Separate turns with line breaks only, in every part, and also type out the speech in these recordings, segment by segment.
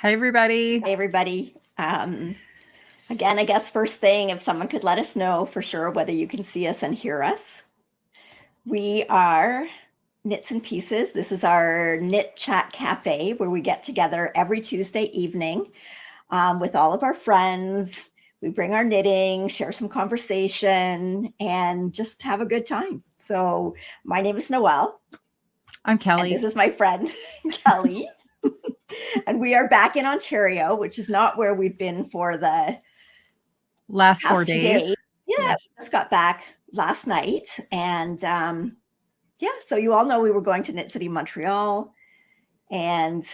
Hi, everybody.
Hey, everybody. Again, I guess first thing, if someone could let us know for sure whether you can see us and hear us. We are Knits and Pieces. This is our Knit Chat Cafe where we get together every Tuesday evening with all of our friends. We bring our knitting, share some conversation, and just have a good time. So my name is Noelle.
I'm
And
Kelly.
this is my friend, Kelly. And we are back in Ontario, which is not where we've been for the
Last
past
4
few
days.
days. Yeah,
Yes.
just got back last night. And yeah, so you all know we were going to Knit City, Montreal. And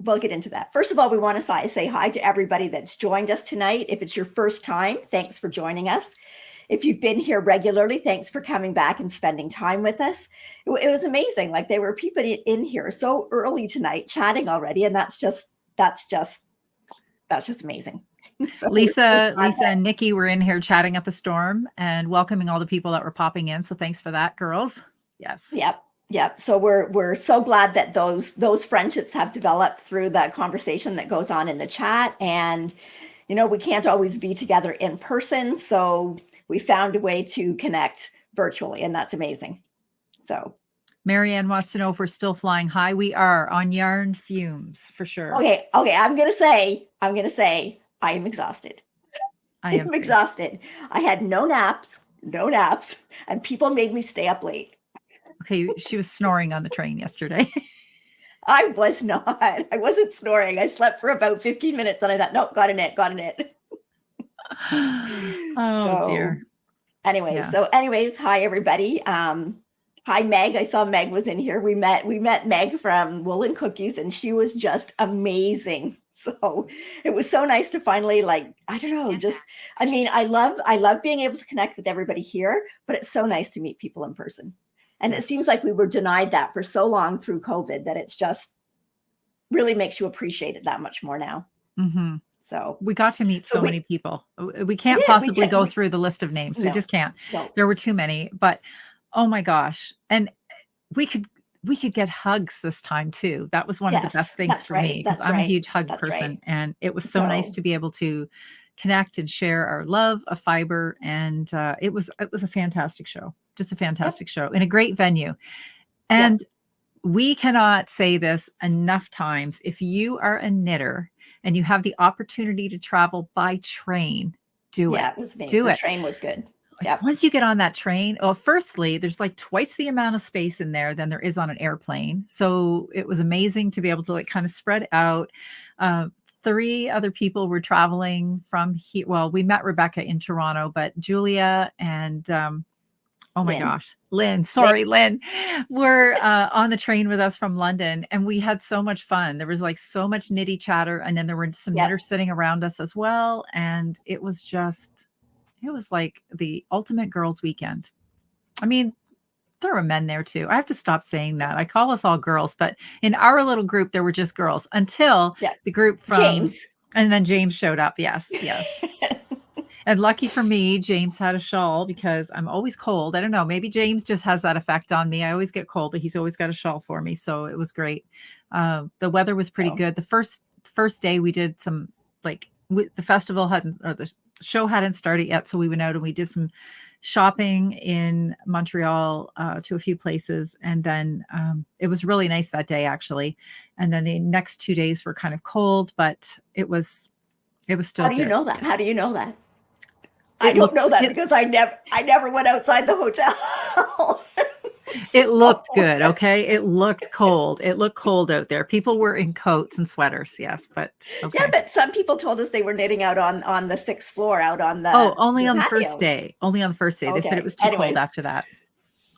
we'll get into that. First of all, we want to say hi to everybody that's joined us tonight. If it's your first time, thanks for joining us. If you've been here regularly, thanks for coming back and spending time with us. It was amazing. Like there were people in here so early tonight chatting already, and that's just amazing.
So Lisa and Nikki were in here chatting up a storm and welcoming all the people that were popping in. So thanks for that, girls. Yes.
Yep. So we're so glad that those friendships have developed through the conversation that goes on in the chat. And we can't always be together in person, so we found a way to connect virtually, and that's amazing. So
Marianne wants to know if we're still flying high. We are on yarn fumes for sure.
Okay. I'm gonna say I am exhausted. I am exhausted. I had no naps, and people made me stay up late.
Okay, she was snoring on the train yesterday.
I was not. I wasn't snoring. I slept for about 15 minutes and I thought, nope, got a knit.
Oh, dear.
Anyways, hi everybody. Hi Meg. I saw Meg was in here. We met Meg from Woolen Cookies, and she was just amazing. So it was so nice to finally, I love being able to connect with everybody here, but it's so nice to meet people in person. And It seems like we were denied that for so long through COVID that it's just really makes you appreciate it that much more now.
Mm-hmm.
So
we got to meet so many people. We can't possibly go through the list of names.
No,
we just can't.
No.
There were too many, but oh my gosh. And we could get hugs this time too. That was one of the best things for me because I'm a huge hug person. And it was so nice to be able to connect and share our love of fiber. And it was a fantastic show, just a fantastic show in a great venue. And we cannot say this enough times. If you are a knitter and you have the opportunity to travel by train, do it.
Yeah, it was amazing. The train was good.
Like once you get on that train, well, firstly, there's like twice the amount of space in there than there is on an airplane. So it was amazing to be able to kind of spread out. 3 other people were traveling from here. Well, we met Rebecca in Toronto, but Julia and oh my gosh, Lynn, Lynn, were on the train with us from London, and we had so much fun. There was so much knitty chatter, and then there were some knitters sitting around us as well. And it was like the ultimate girls' weekend. I mean, there were men there too. I have to stop saying that. I call us all girls, but in our little group, there were just girls until the group from
James.
And then James showed up. Yes. And lucky for me, James had a shawl because I'm always cold. I don't know. Maybe James just has that effect on me. I always get cold, but he's always got a shawl for me. So it was great. The weather was pretty good. The first day we did some the festival the show hadn't started yet. So we went out and we did some shopping in Montreal to a few places. And then it was really nice that day, actually. And then the next 2 days were kind of cold, but it was still
How do you know that? I don't know that because I never went outside the hotel.
It looked good. Okay. It looked cold. It looked cold out there. People were in coats and sweaters. Yes. But okay.
Yeah, but some people told us they were knitting out on the 6th floor out on the
only on the first day. Only on the first day. They said it was too cold after that.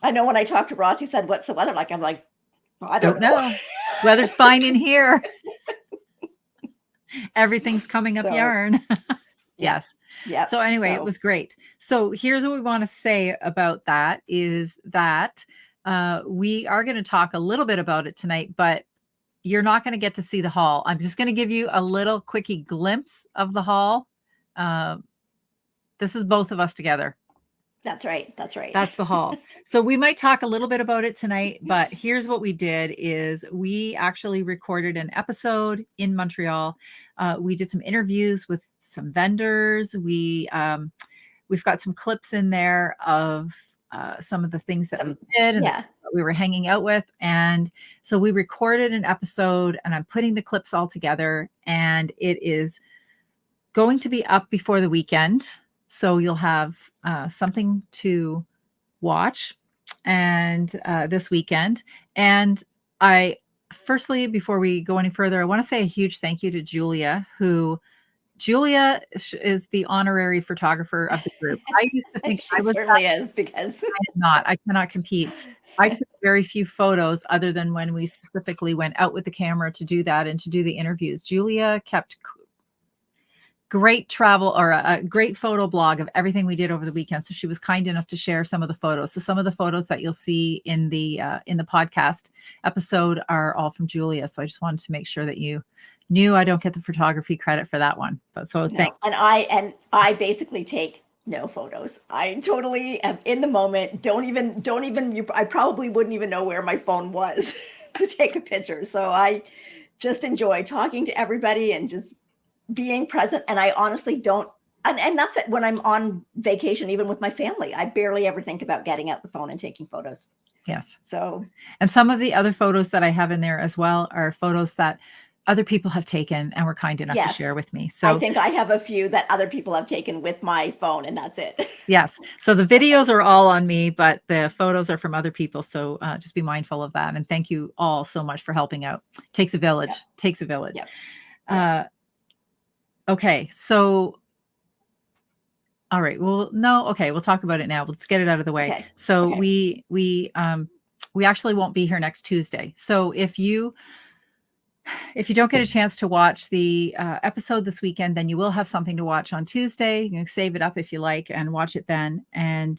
I know when I talked to Ross, he said, "What's the weather like?" I'm like, I don't know.
Weather's fine in here. Everything's coming up yarn. Yes.
Yeah.
So anyway, it was great. So here's what we want to say about that is that we are going to talk a little bit about it tonight, but you're not going to get to see the haul. I'm just going to give you a little quickie glimpse of the haul. This is both of us together.
That's right. That's right.
That's the haul. So we might talk a little bit about it tonight, but here's what we did is we actually recorded an episode in Montreal. We did some interviews with some vendors. We've got some clips in there of some of the things that we did and
Yeah.
that we were hanging out with. And so we recorded an episode and I'm putting the clips all together and it is going to be up before the weekend. So you'll have something to watch and this weekend. And firstly, before we go any further, I want to say a huge thank you to Julia, Julia is the honorary photographer of the group. I used to think
She
I was
certainly is, because
I am not. I cannot compete. I took very few photos other than when we specifically went out with the camera to do that and to do the interviews. Julia kept great travel or a great photo blog of everything we did over the weekend. So she was kind enough to share some of the photos. So some of the photos that you'll see in the podcast episode are all from Julia. So I just wanted to make sure that you knew I don't get the photography credit for that one. But so thanks.
And I basically take no photos. I totally am in the moment. Don't even, I probably wouldn't even know where my phone was to take a picture. So I just enjoy talking to everybody and just being present. And I honestly don't, and that's it. When I'm on vacation, even with my family, I barely ever think about getting out the phone and taking photos.
Yes.
So,
and some of the other photos that I have in there as well are photos that other people have taken and were kind enough to share with me. So
I think I have a few that other people have taken with my phone, and that's it.
Yes. So the videos are all on me, but the photos are from other people. So just be mindful of that. And thank you all so much for helping out. Takes a village.
Yep.
Takes a village.
Yep.
Okay. So, all right. Well, no. Okay. We'll talk about it now. Let's get it out of the way.
Okay.
So
Okay.
we actually won't be here next Tuesday. So if you don't get a chance to watch the episode this weekend, then you will have something to watch on Tuesday. You can save it up if you like and watch it then. And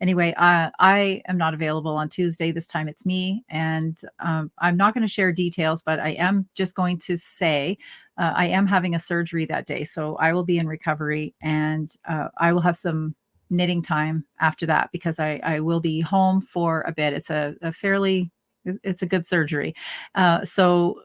anyway, I am not available on Tuesday. This time it's me. And I'm not going to share details, but I am just going to say I am having a surgery that day. So I will be in recovery and I will have some knitting time after that because I will be home for a bit. It's it's a good surgery. So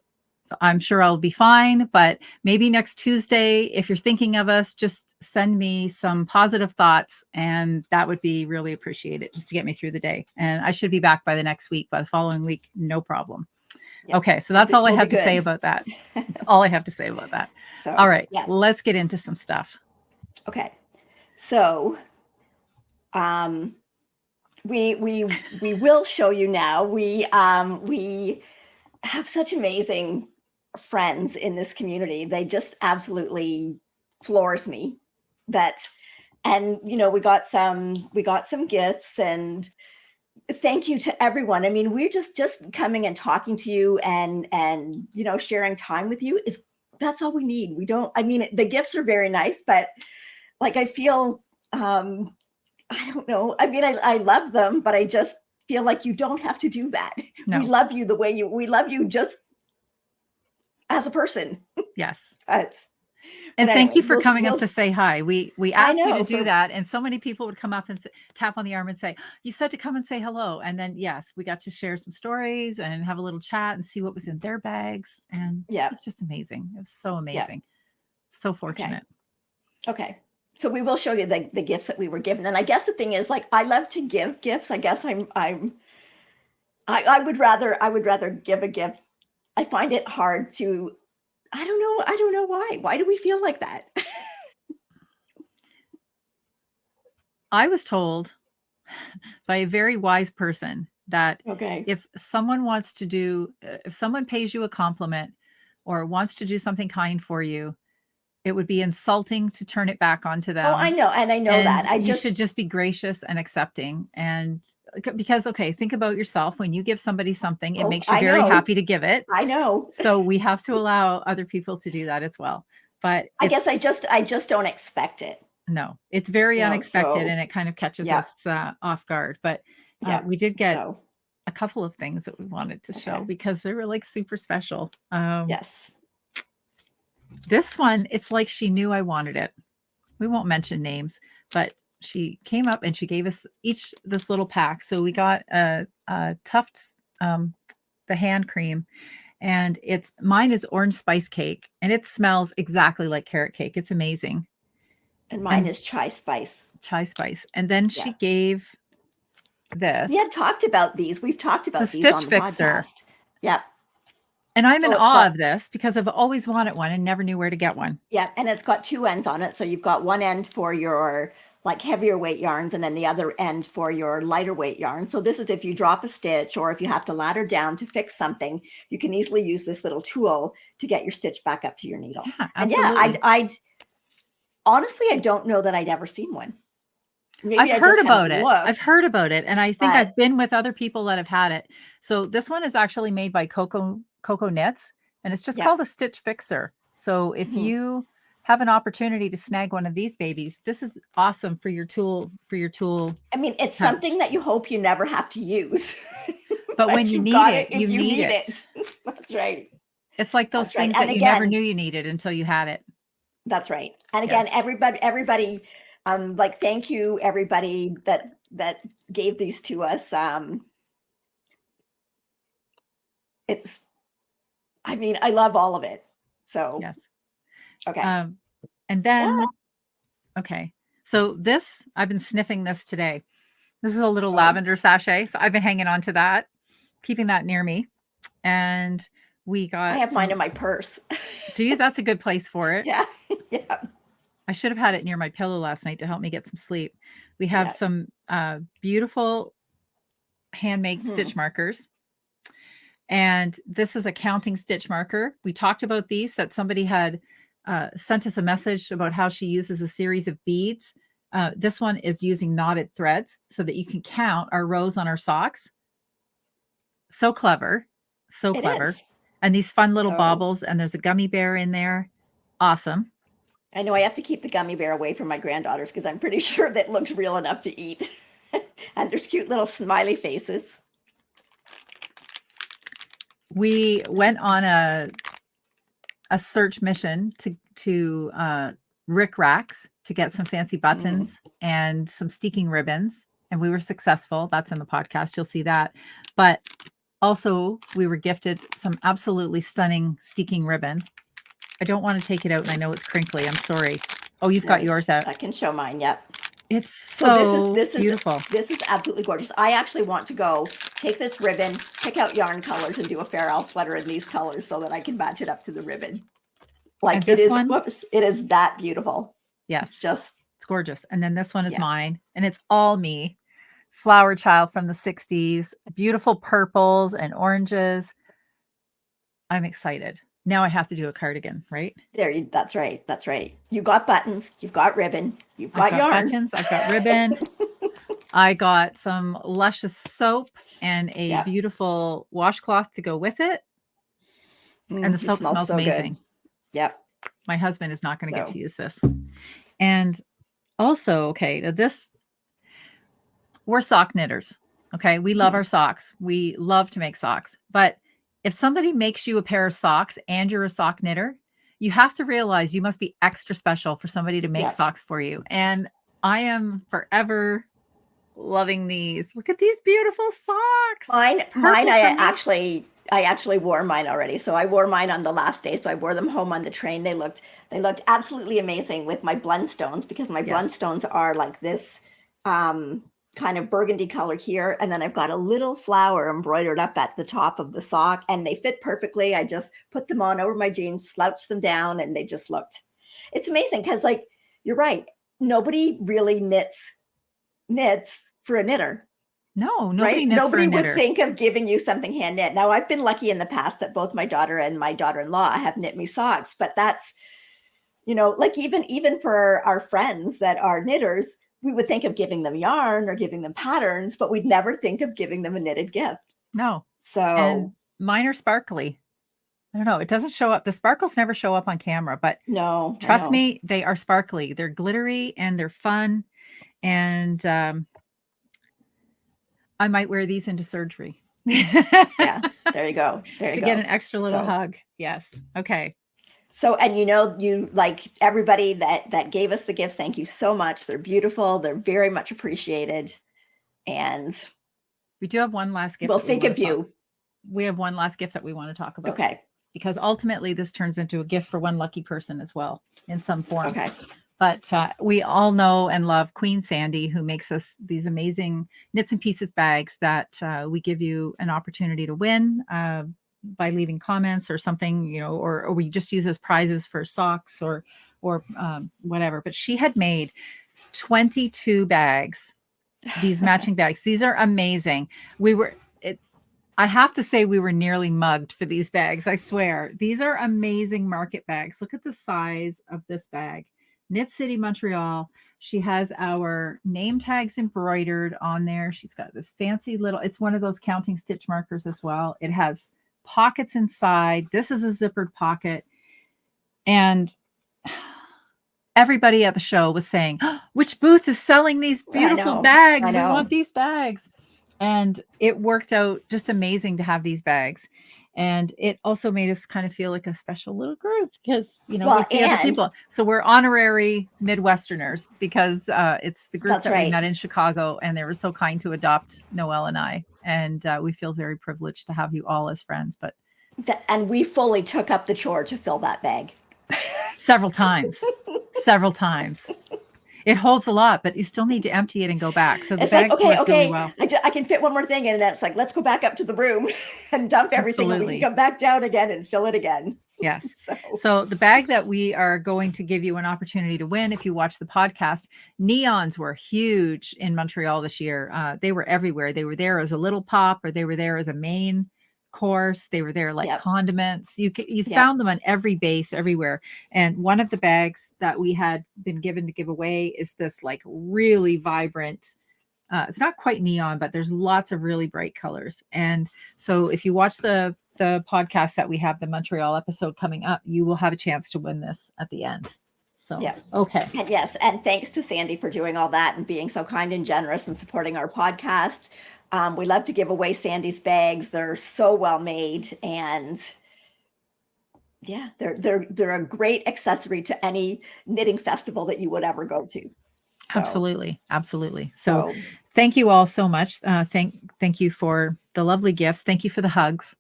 I'm sure I'll be fine, but maybe next Tuesday, if you're thinking of us, just send me some positive thoughts and that would be really appreciated just to get me through the day. And I should be back by the next week, by the following week, no problem. Yep. Okay. So that's all I have to say about that. That's all I have to say about that. So, all right, let's get into some stuff.
Okay. So, we will show you now. We have such amazing friends in this community. They just absolutely floors me. And we got some gifts, and thank you to everyone. I mean, we're just coming and talking to you and sharing time with you that's all we need. The gifts are very nice, but like, I feel, I don't know. I mean, I love them, but I just feel like you don't have to do that. No. We love you we love you just as a person.
Yes.
And
thank you for coming up to say hi. We asked you to do that, and so many people would come up and tap on the arm and say, "You said to come and say hello." And then, yes, we got to share some stories and have a little chat and see what was in their bags. And it's just amazing. It was so amazing. So fortunate.
Okay. So we will show you the gifts that we were given. And I guess the thing is, like, I love to give gifts. I guess I would rather give a gift. I find it hard to, I don't know why. Why do we feel like that?
I was told by a very wise person that if someone pays you a compliment or wants to do something kind for you, it would be insulting to turn it back onto them.
Oh, I know. And I know that.
You should just be gracious and accepting. And because, think about yourself. When you give somebody something, it makes you very happy to give it.
I know.
So we have to allow other people to do that as well. But
I guess I just don't expect it.
No, it's very unexpected and it kind of catches us off guard. But we did get a couple of things that we wanted to show because they were like super special.
Yes.
This one, it's like she knew I wanted it. We won't mention names, but she came up and she gave us each this little pack. So we got a Tufts, the hand cream, and mine is orange spice cake, and it smells exactly like carrot cake. It's amazing.
And mine is chai spice.
Chai spice. And then she gave this.
We had talked about these. We've talked about these
Stitch
on the
Fixer.
podcast. Yep.
And I'm in awe of this because I've always wanted one and never knew where to get one.
Yeah, and it's got two ends on it. So you've got one end for your like heavier weight yarns and then the other end for your lighter weight yarn. So this is if you drop a stitch or if you have to ladder down to fix something, you can easily use this little tool to get your stitch back up to your needle.
Yeah, absolutely.
And yeah, I'd honestly, I don't know that I'd ever seen one.
Maybe I've heard about it. I've heard about it. And I think I've been with other people that have had it. So this one is actually made by Coco Knits, and it's just called a Stitch Fixer. So if you have an opportunity to snag one of these babies, this is awesome for your tool.
I mean, it's something that you hope you never have to use.
But when you need it, you need it.
That's right.
It's like those things that you never knew you needed until you had it.
That's right. And again, everybody, like, thank you, everybody that gave these to us. I mean, I love all of it. So,
yes.
Okay.
And then, okay. So this, I've been sniffing this today. This is a little lavender sachet. So I've been hanging on to that, keeping that near me. And I
have mine in my purse.
See, that's a good place for it.
Yeah. Yeah.
I should have had it near my pillow last night to help me get some sleep. We have some beautiful handmade stitch markers. And this is a counting stitch marker. We talked about these, that somebody had sent us a message about how she uses a series of beads. This one is using knotted threads so that you can count our rows on our socks. So clever. So clever. And these fun little baubles, and there's a gummy bear in there. Awesome.
I know I have to keep the gummy bear away from my granddaughters because I'm pretty sure that looks real enough to eat. And there's cute little smiley faces.
We went on a search mission to Rick Racks to get some fancy buttons and some steeking ribbons, and we were successful. That's in the podcast. You'll see that. But also, we were gifted some absolutely stunning steeking ribbon. I don't want to take it out, and I know it's crinkly. I'm sorry. Oh, you've got yours out.
I can show mine. Yep.
It's so beautiful.
This is absolutely gorgeous. I actually want to go take this ribbon, pick out yarn colors, and do a Fair Isle sweater in these colors so that I can match it up to the ribbon. Like it is that beautiful.
Yes.
It's
gorgeous. And then this one is mine, and it's all me. Flower child from the 60s, beautiful purples and oranges. I'm excited. Now I have to do a cardigan, right?
That's right. That's right. You got buttons, you've got ribbon, you've got yarn.
Buttons, I've got ribbon. I got some luscious soap and a beautiful washcloth to go with it. And the soap smells amazing.
Good. Yep.
My husband is not going to get to use this. And also, we're sock knitters. Okay. We love our socks. We love to make socks. But if somebody makes you a pair of socks and you're a sock knitter, you have to realize you must be extra special for somebody to make socks for you. And I am forever loving these. Look at these beautiful socks.
Mine, I actually wore mine already. So I wore mine on the last day. So I wore them home on the train. They looked absolutely amazing with my blundstones, because my blundstones are like this kind of burgundy color here. And then I've got a little flower embroidered up at the top of the sock, and they fit perfectly. I just put them on over my jeans, slouched them down, and they just it's amazing. Cause like, you're right. Nobody really knits for a knitter.
No, nobody knits for a knitter.
Would think of giving you something hand knit. Now, I've been lucky in the past that both my daughter and my daughter-in-law have knit me socks, but that's, like even for our friends that are knitters, we would think of giving them yarn or giving them patterns, but we'd never think of giving them a knitted gift.
No.
So
mine are sparkly. I don't know. It doesn't show up. The sparkles never show up on camera, but
no,
trust me, they are sparkly. They're glittery and they're fun. And I might wear these into surgery.
Yeah, there you go.
Get an extra little hug. Yes. Okay.
So, and you like everybody that gave us the gifts. Thank you so much. They're beautiful. They're very much appreciated. And
We do have one last gift.
we'll think of you.
We have one last gift that we want to talk about.
Okay.
Because ultimately this turns into a gift for one lucky person as well in some form.
Okay.
But we all know and love Queen Sandy, who makes us these amazing knits and pieces bags that we give you an opportunity to win by leaving comments or something, or we just use as prizes for socks or whatever. But she had made 22 bags, these matching bags. These are amazing. I have to say we were nearly mugged for these bags. I swear. These are amazing market bags. Look at the size of this bag. Knit City, Montreal. She has our name tags embroidered on there. She's got this fancy little, it's one of those counting stitch markers as well. It has pockets inside. This is a zippered pocket. And everybody at the show was saying, oh, which booth is selling these beautiful bags? We want these bags. And it worked out just amazing to have these bags. And it also made us kind of feel like a special little group because, we see other people. So we're honorary Midwesterners because it's the group that we met in Chicago, and they were so kind to adopt Noelle and I. And we feel very privileged to have you all as friends.
And we fully took up the chore to fill that bag.
Several times. It holds a lot, but you still need to empty it and go back. So the bag worked really well.
I can fit one more thing in, and that's like, let's go back up to the room and dump everything. And we can come back down again and fill it again.
Yes. So the bag that we are going to give you an opportunity to win, if you watch the podcast, neons were huge in Montreal this year. They were everywhere. They were there as a little pop, or they were there as a main course. They were there like condiments. You found them on every base everywhere. And one of the bags that we had been given to give away is this like really vibrant, it's not quite neon, but there's lots of really bright colors. And so if you watch the podcast that we have, the Montreal episode coming up, you will have a chance to win this at the end. So, okay.
And yes. And thanks to Sandy for doing all that and being so kind and generous and supporting our podcast. We love to give away Sandy's bags. They're so well made, and they're a great accessory to any knitting festival that you would ever go to. So,
absolutely. So thank you all so much. Thank you for the lovely gifts. Thank you for the hugs.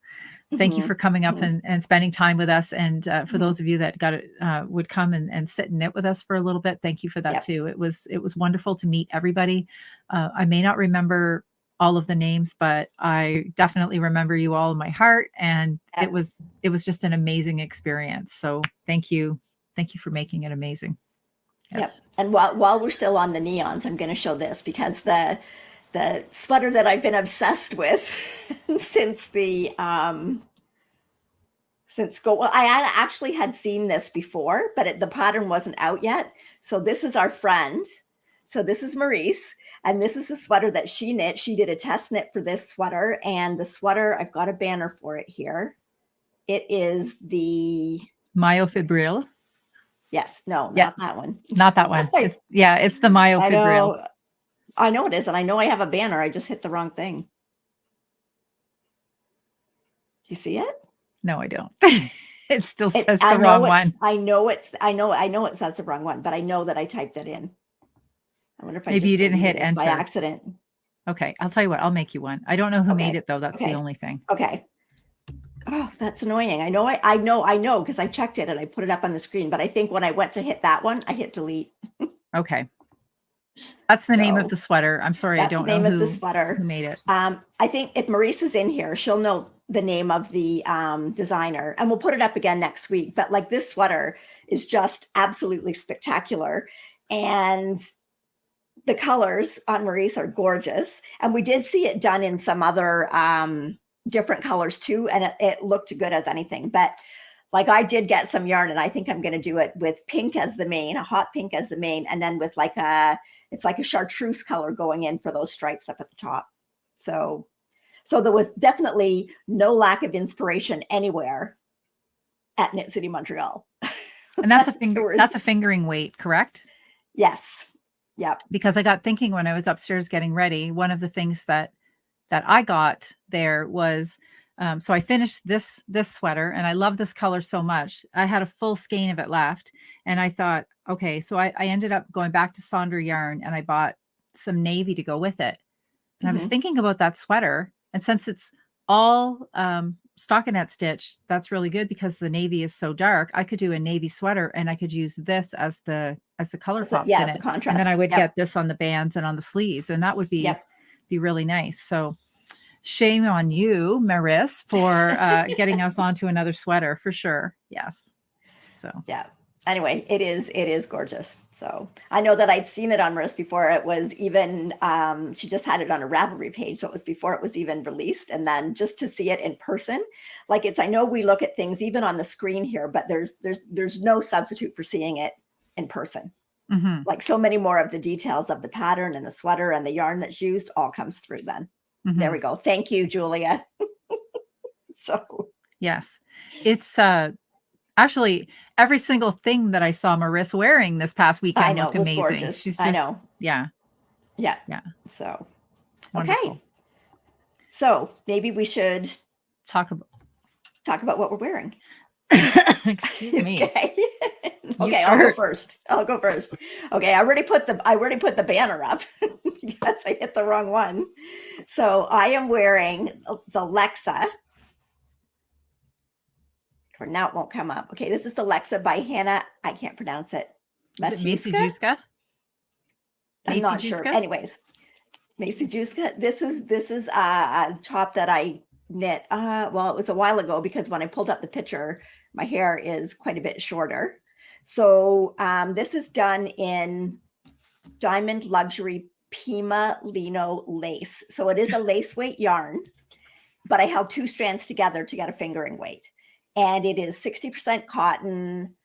Thank you for coming up and spending time with us. And for those of you that would come and sit and knit with us for a little bit, thank you for that too. It was wonderful to meet everybody. I may not remember all of the names, but I definitely remember you all in my heart. And it was just an amazing experience. So thank you. Thank you for making it amazing. Yes.
Yep. And while we're still on the neons, I'm going to show this because the sweater that I've been obsessed with since I actually had seen this before, but the pattern wasn't out yet. So this is our friend. So this is Maurice. And this is the sweater that she knit. She did a test knit for this sweater. And the sweater, I've got a banner for it here. It is the
Myofibril.
Yes. No, not that one.
Not that one. It's the Myofibril.
I know it is. And I know I have a banner. I just hit the wrong thing. Do you see it?
No, I don't. It still says the wrong one.
I know it says the wrong one, but I know that I typed it in. I wonder if
maybe you didn't hit enter
by accident.
Okay, I'll tell you what. I'll make you one. I don't know who made it though. That's the only thing.
Okay. Oh, that's annoying. I know because I checked it and I put it up on the screen. But I think when I went to hit that one, I hit delete.
Okay. That's the name of the sweater. I'm sorry, I don't know
who
made it.
I think if Maurice is in here, she'll know the name of the designer, and we'll put it up again next week. But like this sweater is just absolutely spectacular, and the colors on Maurice are gorgeous. And we did see it done in some other different colors too, and it looked good as anything. But like I did get some yarn, and I think I'm going to do it with pink as the main, a hot pink as the main, and then with it's like a chartreuse color going in for those stripes up at the top. So there was definitely no lack of inspiration anywhere at Knit City, Montreal.
And that's a fingering weight, correct?
Yes. Yeah.
Because I got thinking when I was upstairs getting ready, one of the things that I got there was So I finished this sweater, and I love this color so much. I had a full skein of it left, and I thought, okay, so I ended up going back to Sonder yarn, and I bought some navy to go with it. And I was thinking about that sweater, and since it's all stockinette stitch, that's really good because the navy is so dark. I could do a navy sweater, and I could use this as the color pops in
as a
it,
contrast.
and then I would get this on the bands and on the sleeves, and that would be really nice. So shame on you, Maris, for getting us onto another sweater for sure. Yes. So
yeah. Anyway, it is gorgeous. So I know that I'd seen it on Maris before it was even, she just had it on a Ravelry page. So it was before it was even released. And then just to see it in person, like I know we look at things even on the screen here, but there's no substitute for seeing it in person. Like so many more of the details of the pattern and the sweater and the yarn that's used all comes through then. There we go. Thank you, Julia. So
yes, it's actually every single thing that I saw Maris wearing this past weekend looked amazing.
Gorgeous.
She's just,
yeah. So
wonderful.
Okay. So maybe we should
talk
about what we're wearing.
Excuse me.
Okay, I'll go first. Okay, I already put the banner up. Yes, I hit the wrong one. So I am wearing the Lexa. Now it won't come up. Okay, this is the Lexa by Hannah. I can't pronounce it.
Makealongs?
I'm not sure. Anyways, Makealongs. This is a top that I knit. Well, it was a while ago because when I pulled up the picture, my hair is quite a bit shorter. So this is done in Diamond Luxury Pima Lino lace. So it is a lace weight yarn, but I held 2 strands together to get a fingering weight. And it is 60% cotton,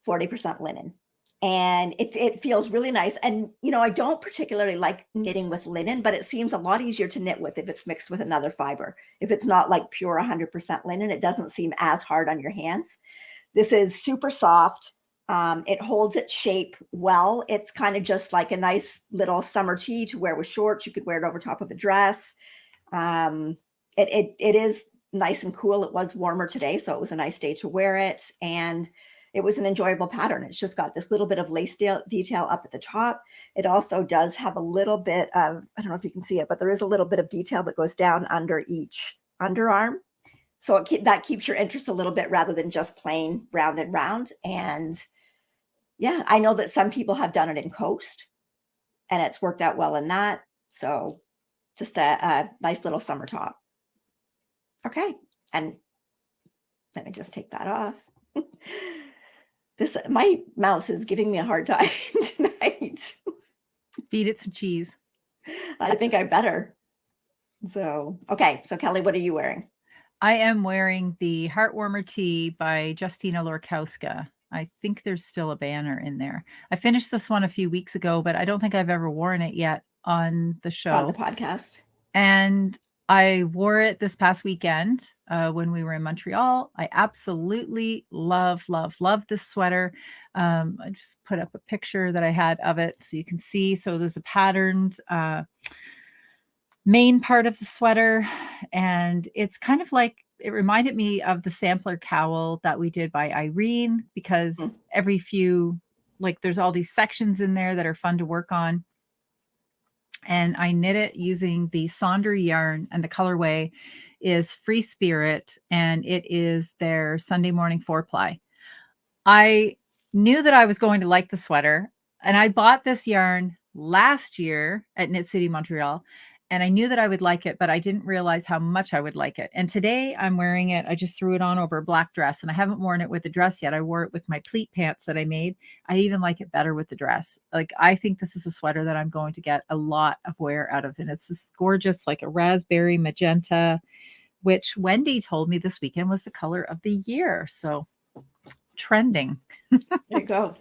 40% linen. And it feels really nice. And, I don't particularly like knitting with linen, but it seems a lot easier to knit with if it's mixed with another fiber. If it's not like pure 100% linen, it doesn't seem as hard on your hands. This is super soft. It holds its shape well. It's kind of just like a nice little summer tee to wear with shorts. You could wear it over top of a dress. It is nice and cool. It was warmer today, so it was a nice day to wear it. And it was an enjoyable pattern. It's just got this little bit of lace detail up at the top. It also does have a little bit of, I don't know if you can see it, but there is a little bit of detail that goes down under each underarm. So that keeps your interest a little bit rather than just plain round and round. And yeah, I know that some people have done it in coast and it's worked out well in that. So just a nice little summer top. Okay. And let me just take that off. My mouse is giving me a hard time tonight.
Feed it some cheese.
I think I better. So, okay. So Kelly, what are you wearing?
I am wearing the Heartwarmer tee by Justina Lorkowska. I think there's still a banner in there. I finished this one a few weeks ago, but I don't think I've ever worn it yet on the show.
On the podcast.
And I wore it this past weekend when we were in Montreal. I absolutely love this sweater. I just put up a picture that I had of it so you can see. So there's a patterned main part of the sweater. And it's kind of like, it reminded me of the sampler cowl that we did by Irene, because every few, like there's all these sections in there that are fun to work on. And I knit it using the Sonder yarn, and the colorway is Free Spirit, and it is their Sunday morning 4-ply. I knew that I was going to like the sweater, and I bought this yarn last year at Knit City Montreal, and I knew that I would like it, but I didn't realize how much I would like it. And today I'm wearing it. I just threw it on over a black dress, and I haven't worn it with a dress yet. I wore it with my pleat pants that I made. I even like it better with the dress. Like, I think this is a sweater that I'm going to get a lot of wear out of. And it's this gorgeous, like a raspberry magenta, which Wendy told me this weekend was the color of the year. So trending.
There you go.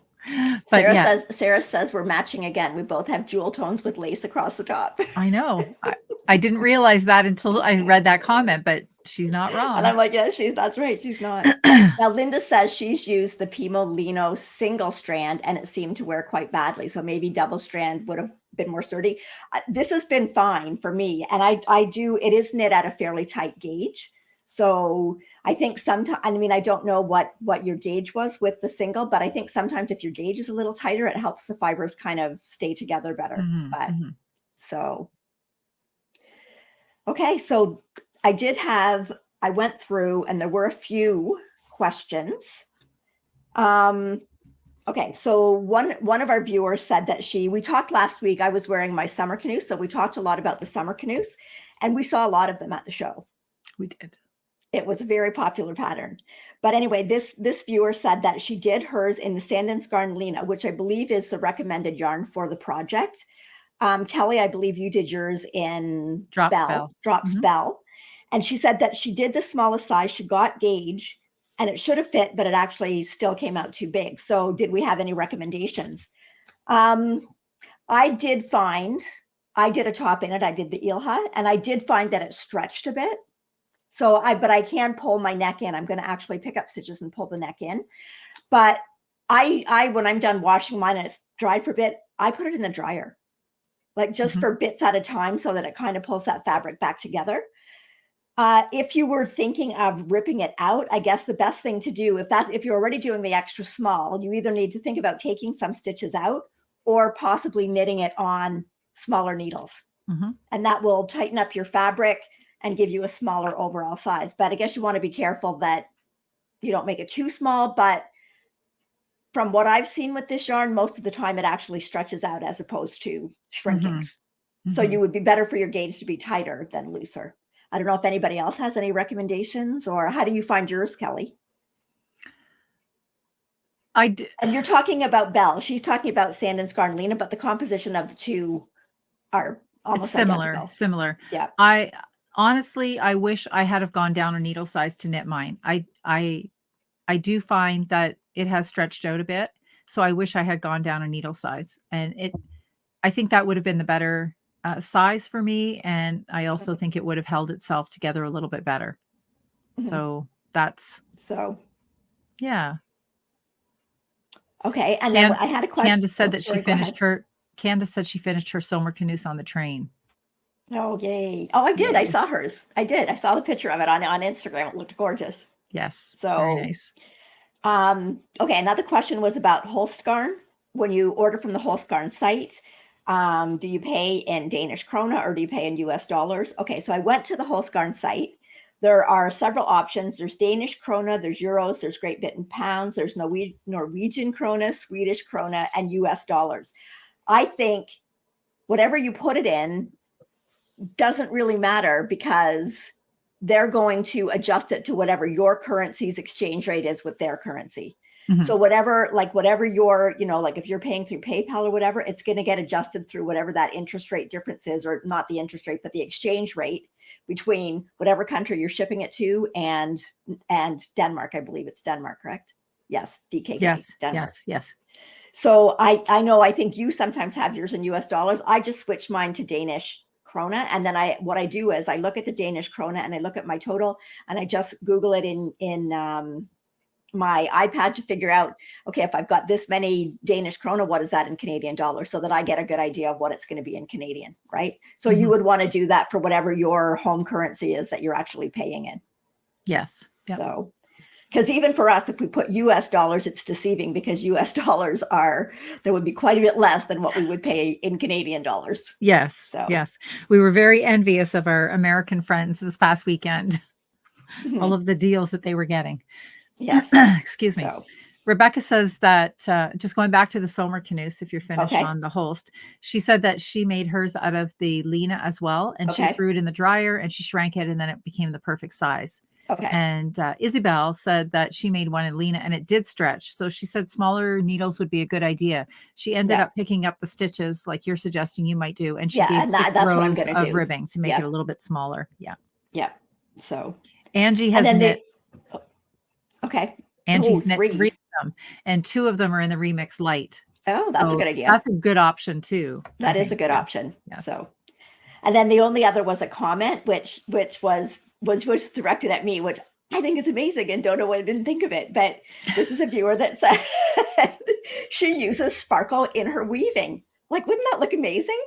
Sarah says we're matching again. We both have jewel tones with lace across the top.
I know. I didn't realize that until I read that comment, but she's not wrong.
And I'm like, yeah, that's right. She's not. Now, Linda says she's used the Pima Lino single strand and it seemed to wear quite badly. So maybe double strand would have been more sturdy. This has been fine for me. And it is knit at a fairly tight gauge. So I think sometimes, I mean, I don't know what your gauge was with the single, but I think sometimes if your gauge is a little tighter, it helps the fibers kind of stay together better.
Mm-hmm,
But
mm-hmm.
so, okay. So I went through and there were a few questions. Okay, so one of our viewers said that we talked last week, I was wearing my summer canoes, so we talked a lot about the summer canoes, and we saw a lot of them at the show.
We did.
It was a very popular pattern. But anyway, this viewer said that she did hers in the Sand and Skarn Lena, which I believe is the recommended yarn for the project. Kelly, I believe you did yours in
Drops Bell.
Mm-hmm. Bell. And she said that she did the smallest size, she got gauge, and it should have fit, but it actually still came out too big. So did we have any recommendations? I did a top in it. I did the Ilha, and I did find that it stretched a bit. So but I can pull my neck in. I'm going to actually pick up stitches and pull the neck in. But I when I'm done washing mine and it's dried for a bit, I put it in the dryer, like just
Mm-hmm.
for bits at a time so that it kind of pulls that fabric back together. If you were thinking of ripping it out, I guess the best thing to do, if you're already doing the extra small, you either need to think about taking some stitches out or possibly knitting it on smaller needles.
Mm-hmm.
And that will tighten up your fabric and give you a smaller overall size. But I guess you want to be careful that you don't make it too small. But from what I've seen with this yarn, most of the time it actually stretches out as opposed to shrinking. Mm-hmm. So you would be better for your gauge to be tighter than looser. I don't know if anybody else has any recommendations, or how do you find yours, Kelly?
I did.
And you're talking about Belle. She's talking about Sand and Skarn Lena, but the composition of the two are almost identical.
Similar.
Yeah.
I honestly wish I had have gone down a needle size to knit mine. I do find that it has stretched out a bit, so I wish I had gone down a needle size, and I think that would have been the better size for me, and I also think it would have held itself together a little bit better. Mm-hmm. So yeah.
Okay, and then I had a question.
Candace said that Candace said she finished her summer canoes on the train.
Oh, yay. Oh, I did. Yay. I saw hers. I did. I saw the picture of it on Instagram. It looked gorgeous.
Yes.
So
very nice.
Okay, another question was about Holstgarn. When you order from the Holstgarn site, do you pay in Danish krone or do you pay in US dollars? Okay, so I went to the Holstgarn site. There are several options. There's Danish krone, there's euros, there's Great Britain pounds, there's Norwegian krone, Swedish krone, and US dollars. I think whatever you put it in doesn't really matter because they're going to adjust it to whatever your currency's exchange rate is with their currency. Mm-hmm. So whatever your, like if you're paying through PayPal or whatever, it's going to get adjusted through whatever that interest rate difference is, or not the interest rate, but the exchange rate between whatever country you're shipping it to and Denmark. I believe it's Denmark, correct? Yes. DKK.
Yes.
Denmark.
Yes.
So I think you sometimes have yours in US dollars. I just switched mine to Danish krone. And then what I do is I look at the Danish krone and I look at my total and I just Google it in my iPad to figure out, okay, if I've got this many Danish krone, what is that in Canadian dollars, so that I get a good idea of what it's going to be in Canadian, right? So you would want to do that for whatever your home currency is that you're actually paying in.
Yes. Yep.
So, because even for us, if we put US dollars, it's deceiving because US dollars there would be quite a bit less than what we would pay in Canadian dollars.
Yes. So. Yes. We were very envious of our American friends this past weekend, all of the deals that they were getting.
Yes.
Excuse me. So. Rebecca says that, just going back to the Somer canoes, if you're finished on the Holst, she said that she made hers out of the Lena as well. And she threw it in the dryer and she shrank it and then it became the perfect size.
Okay.
And Isabel said that she made one in Lena and it did stretch. So she said smaller needles would be a good idea. She ended up picking up the stitches like you're suggesting you might do. And she gave 6 rows of ribbing to make it a little bit smaller. Yeah.
Yeah. So
Angie has knit.
Okay.
Angie's knit 3 of them, and 2 of them are in the Remix Light.
Oh, that's a good idea.
That's a good option too.
That is a good option.
Yes.
So, and then the only other was a comment, which was directed at me, which I think is amazing, and don't know why I didn't think of it. But this is a viewer that said she uses sparkle in her weaving. Like, wouldn't that look amazing?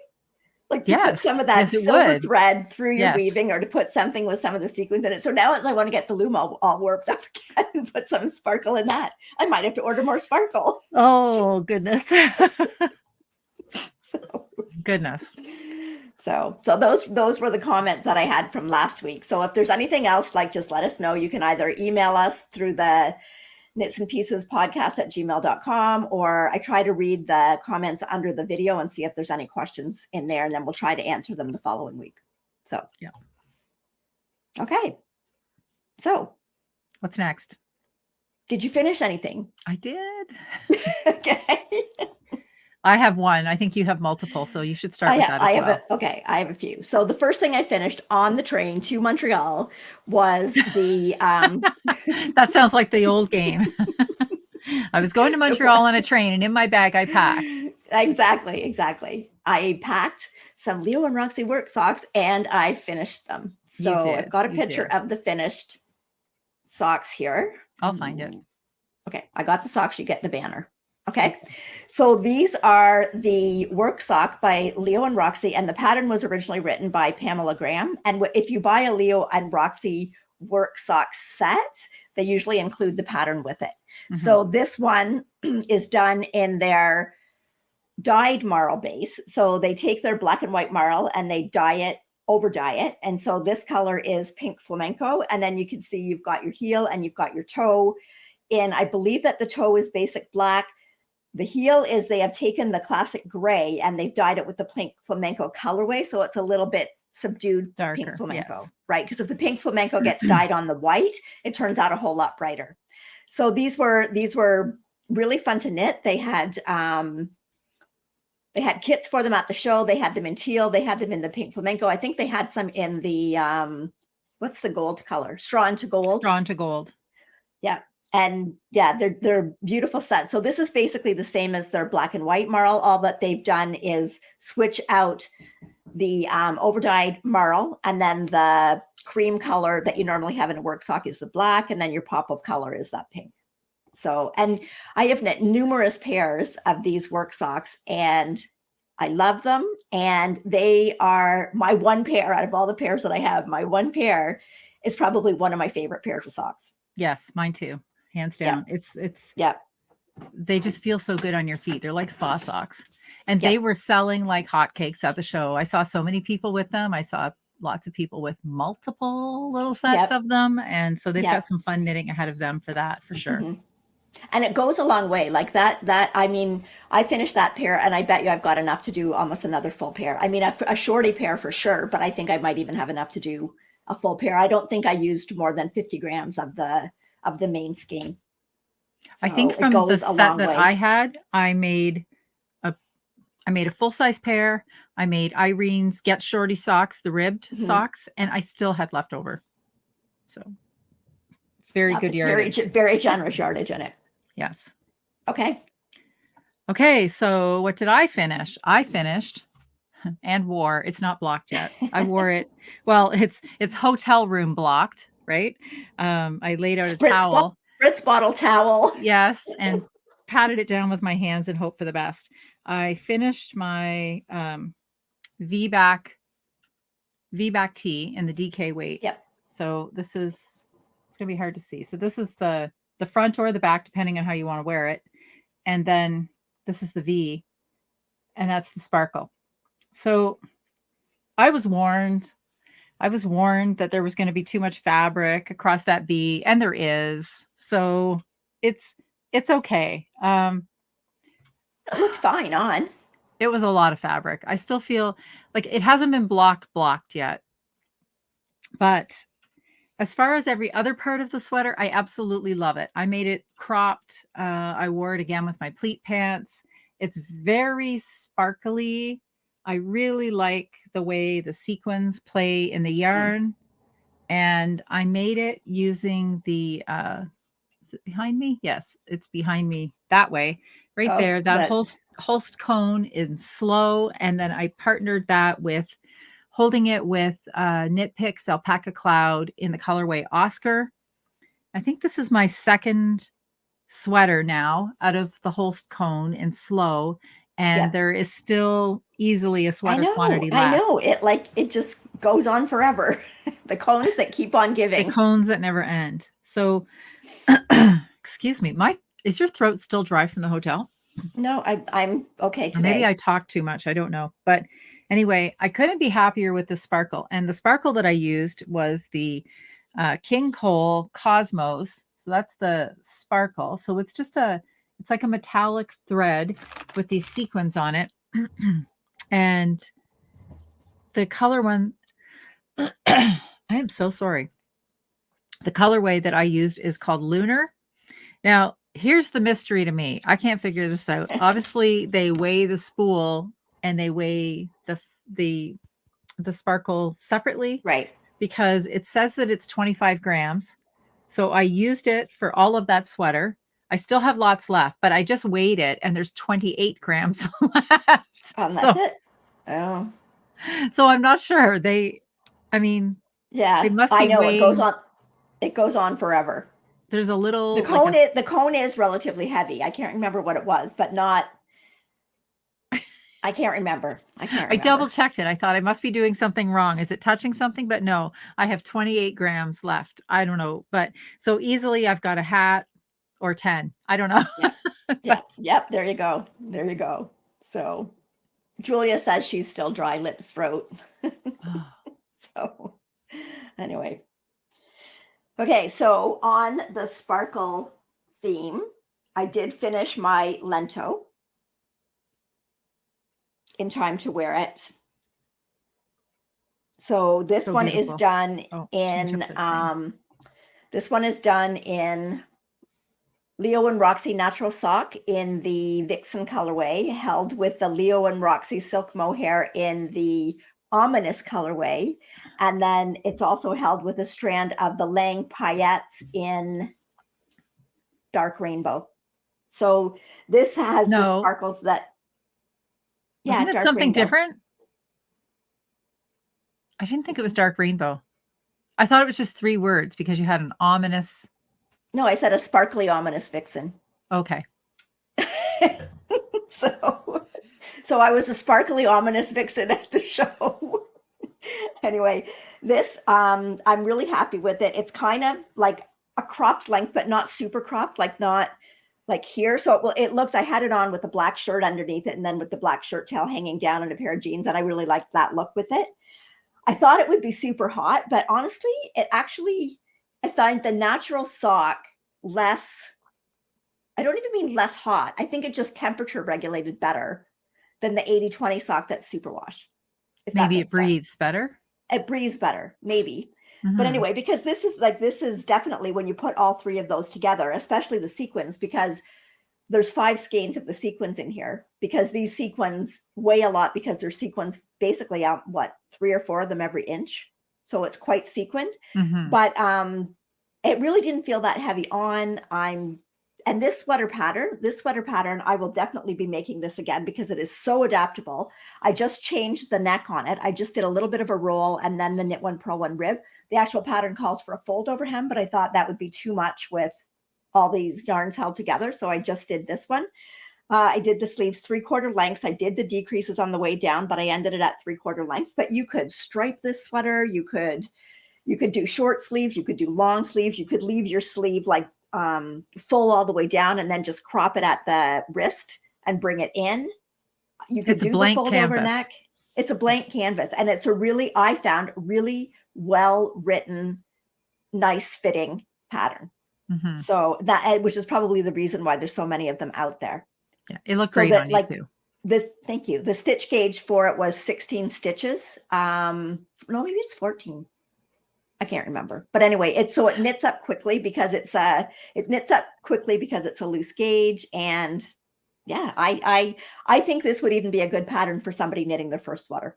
like to put some of that
yes, it
silver
would.
thread through your
Yes.
weaving, or to put something with some of the sequins in it. So now as I want to get the loom all warped up again and put some sparkle in that, I might have to order more sparkle.
Oh, goodness.
So,
Goodness.
so those were the comments that I had from last week. So if there's anything else, like, just let us know. You can either email us through the knits and pieces podcast at gmail.com, or I try to read the comments under the video and see if there's any questions in there, and then we'll try to answer them the following week. So,
yeah.
Okay. So
what's next?
Did you finish anything?
I did.
Okay.
I have one. I think you have multiple, so you should start with that as well.
Okay, I have a few. So the first thing I finished on the train to Montreal was the
that sounds like the old game. I was going to Montreal on a train, and in my bag I packed.
Exactly. I packed some Leo and Roxy work socks, and I finished them. So I've got a picture of the finished socks here.
I'll find it.
Okay, I got the socks. You get the banner. Okay, so these are the work sock by Leo and Roxy, and the pattern was originally written by Pamela Graham. And if you buy a Leo and Roxy work sock set, they usually include the pattern with it. Mm-hmm. So this one is done in their dyed marl base. So they take their black and white marl and they over dye it. And so this color is pink flamenco. And then you can see you've got your heel and you've got your toe. And I believe that the toe is basic black. The heel is, they have taken the classic gray and they've dyed it with the pink flamenco colorway. So it's a little bit subdued, darker, pink flamenco, right? Because if the pink flamenco gets dyed on the white, it turns out a whole lot brighter. So these were really fun to knit. They had kits for them at the show. They had them in teal. They had them in the pink flamenco. I think they had some in the, what's the gold color? Straw into gold.
Straw into gold.
Yeah. And yeah, they're beautiful sets. So this is basically the same as their black and white marl. All that they've done is switch out the over-dyed marl, and then the cream color that you normally have in a work sock is the black, and then your pop-up color is that pink. So, and I have knit numerous pairs of these work socks, and I love them. And they are my one pair out of all the pairs that I have. My one pair is probably one of my favorite pairs of socks.
Yes, mine too. Hands down.
Yeah.
They just feel so good on your feet. They're like spa socks. And they were selling like hotcakes at the show. I saw so many people with them. I saw lots of people with multiple little sets of them. And so they've got some fun knitting ahead of them for that, for sure.
Mm-hmm. And it goes a long way. Like that, I mean, I finished that pair and I bet you I've got enough to do almost another full pair. I mean, a shorty pair for sure, but I think I might even have enough to do a full pair. I don't think I used more than 50 grams of the main skein.
So I think from the set that I had, I made a full-size pair. I made Irene's Get Shorty socks, the ribbed socks, and I still had left over. So it's very good yardage.
Very generous yardage in it.
Yes.
Okay,
so what did I finish? I finished and wore, it's not blocked yet. I wore it. Well, it's hotel room blocked, right? I laid out a towel.
Spritz bottle towel.
Yes, and patted it down with my hands and hope for the best. I finished my V-back tee in the DK weight.
Yep.
So it's going to be hard to see. So this is the front or the back, depending on how you want to wear it. And then this is the V, and that's the sparkle. So I was warned that there was going to be too much fabric across that V, and there is. So it's okay.
It looked fine on.
It was a lot of fabric. I still feel like it hasn't been blocked yet. But as far as every other part of the sweater, I absolutely love it. I made it cropped. I wore it again with my pleat pants. It's very sparkly. I really like the way the sequins play in the yarn. And I made it using the, is it behind me? Yes, it's behind me that way, right there. That Holst cone in slow. And then I partnered that with holding it with Knit Picks Alpaca Cloud in the colorway Oscar. I think this is my second sweater now out of the Holst cone in slow. And there is still easily a sweater quantity left.
I know. It just goes on forever. The cones that keep on giving.
The cones that never end. So, excuse me, is your throat still dry from the hotel?
No, I'm okay today.
Or maybe I talk too much. I don't know. But anyway, I couldn't be happier with the sparkle. And the sparkle that I used was the King Cole Cosmos. So that's the sparkle. So it's just it's like a metallic thread with these sequins on it. And the color one, I am so sorry. The colorway that I used is called Lunar. Now, here's the mystery to me. I can't figure this out. Obviously, they weigh the spool and they weigh the sparkle separately.
Right.
Because it says that it's 25 grams. So I used it for all of that sweater. I still have lots left, but I just weighed it and there's 28 grams left.
That's it? Oh.
So I'm not sure.
Yeah,
they must be
I know.
weighing,
it goes on forever.
There's a little
the cone is relatively heavy. I can't remember what it was, but not I can't remember.
I double checked it. I thought I must be doing something wrong. Is it touching something? But no, I have 28 grams left. I don't know. But so easily I've got a hat or 10. I don't know.
Yep. There you go. There you go. So Julia says she's still dry lips, throat. So anyway. Okay. So on the sparkle theme, I did finish my Lento in time to wear it. So this one is done in this one is done in Leo and Roxy Natural Sock in the Vixen colorway, held with the Leo and Roxy Silk Mohair in the Ominous colorway. And then it's also held with a strand of the Lang Paillettes in Dark Rainbow. So this has the sparkles that
Isn't it something rainbow. Different? I didn't think it was Dark Rainbow. I thought it was just 3 words because you had an ominous.
No, I said a sparkly ominous vixen.
Okay.
So I was a sparkly ominous vixen at the show. Anyway, this I'm really happy with it. It's kind of like a cropped length, but not super cropped, not like here. So it looks, I had it on with a black shirt underneath it and then with the black shirt tail hanging down and a pair of jeans. And I really liked that look with it. I thought it would be super hot, but honestly, I find the natural sock less, I don't even mean less hot. I think it just temperature regulated better than the 80-20 sock that's superwash.
Maybe it breathes better.
It breathes better, maybe. Mm-hmm. But anyway, because this is definitely when you put all 3 of those together, especially the sequins, because there's 5 skeins of the sequins in here, because these sequins weigh a lot because they're sequins basically out 3 or 4 of them every inch. So it's quite sequined, but it really didn't feel that heavy on. And this sweater pattern, I will definitely be making this again because it is so adaptable. I just changed the neck on it. I just did a little bit of a roll and then the knit one, purl one, rib. The actual pattern calls for a fold over hem, but I thought that would be too much with all these yarns held together. So I just did this one. I did the sleeves 3/4 lengths. I did the decreases on the way down, but I ended it at 3/4 lengths. But you could stripe this sweater. You could do short sleeves. You could do long sleeves. You could leave your sleeve full all the way down and then just crop it at the wrist and bring it in. You could do the fold over neck. It's a blank canvas. And it's I found really well written, nice fitting pattern. Mm-hmm. So which is probably the reason why there's so many of them out there.
Yeah, it looked great on you too.
Thank you. The stitch gauge for it was 16 stitches. No, maybe it's 14. I can't remember. But anyway, it knits up quickly because it's a loose gauge. And yeah, I think this would even be a good pattern for somebody knitting their first sweater.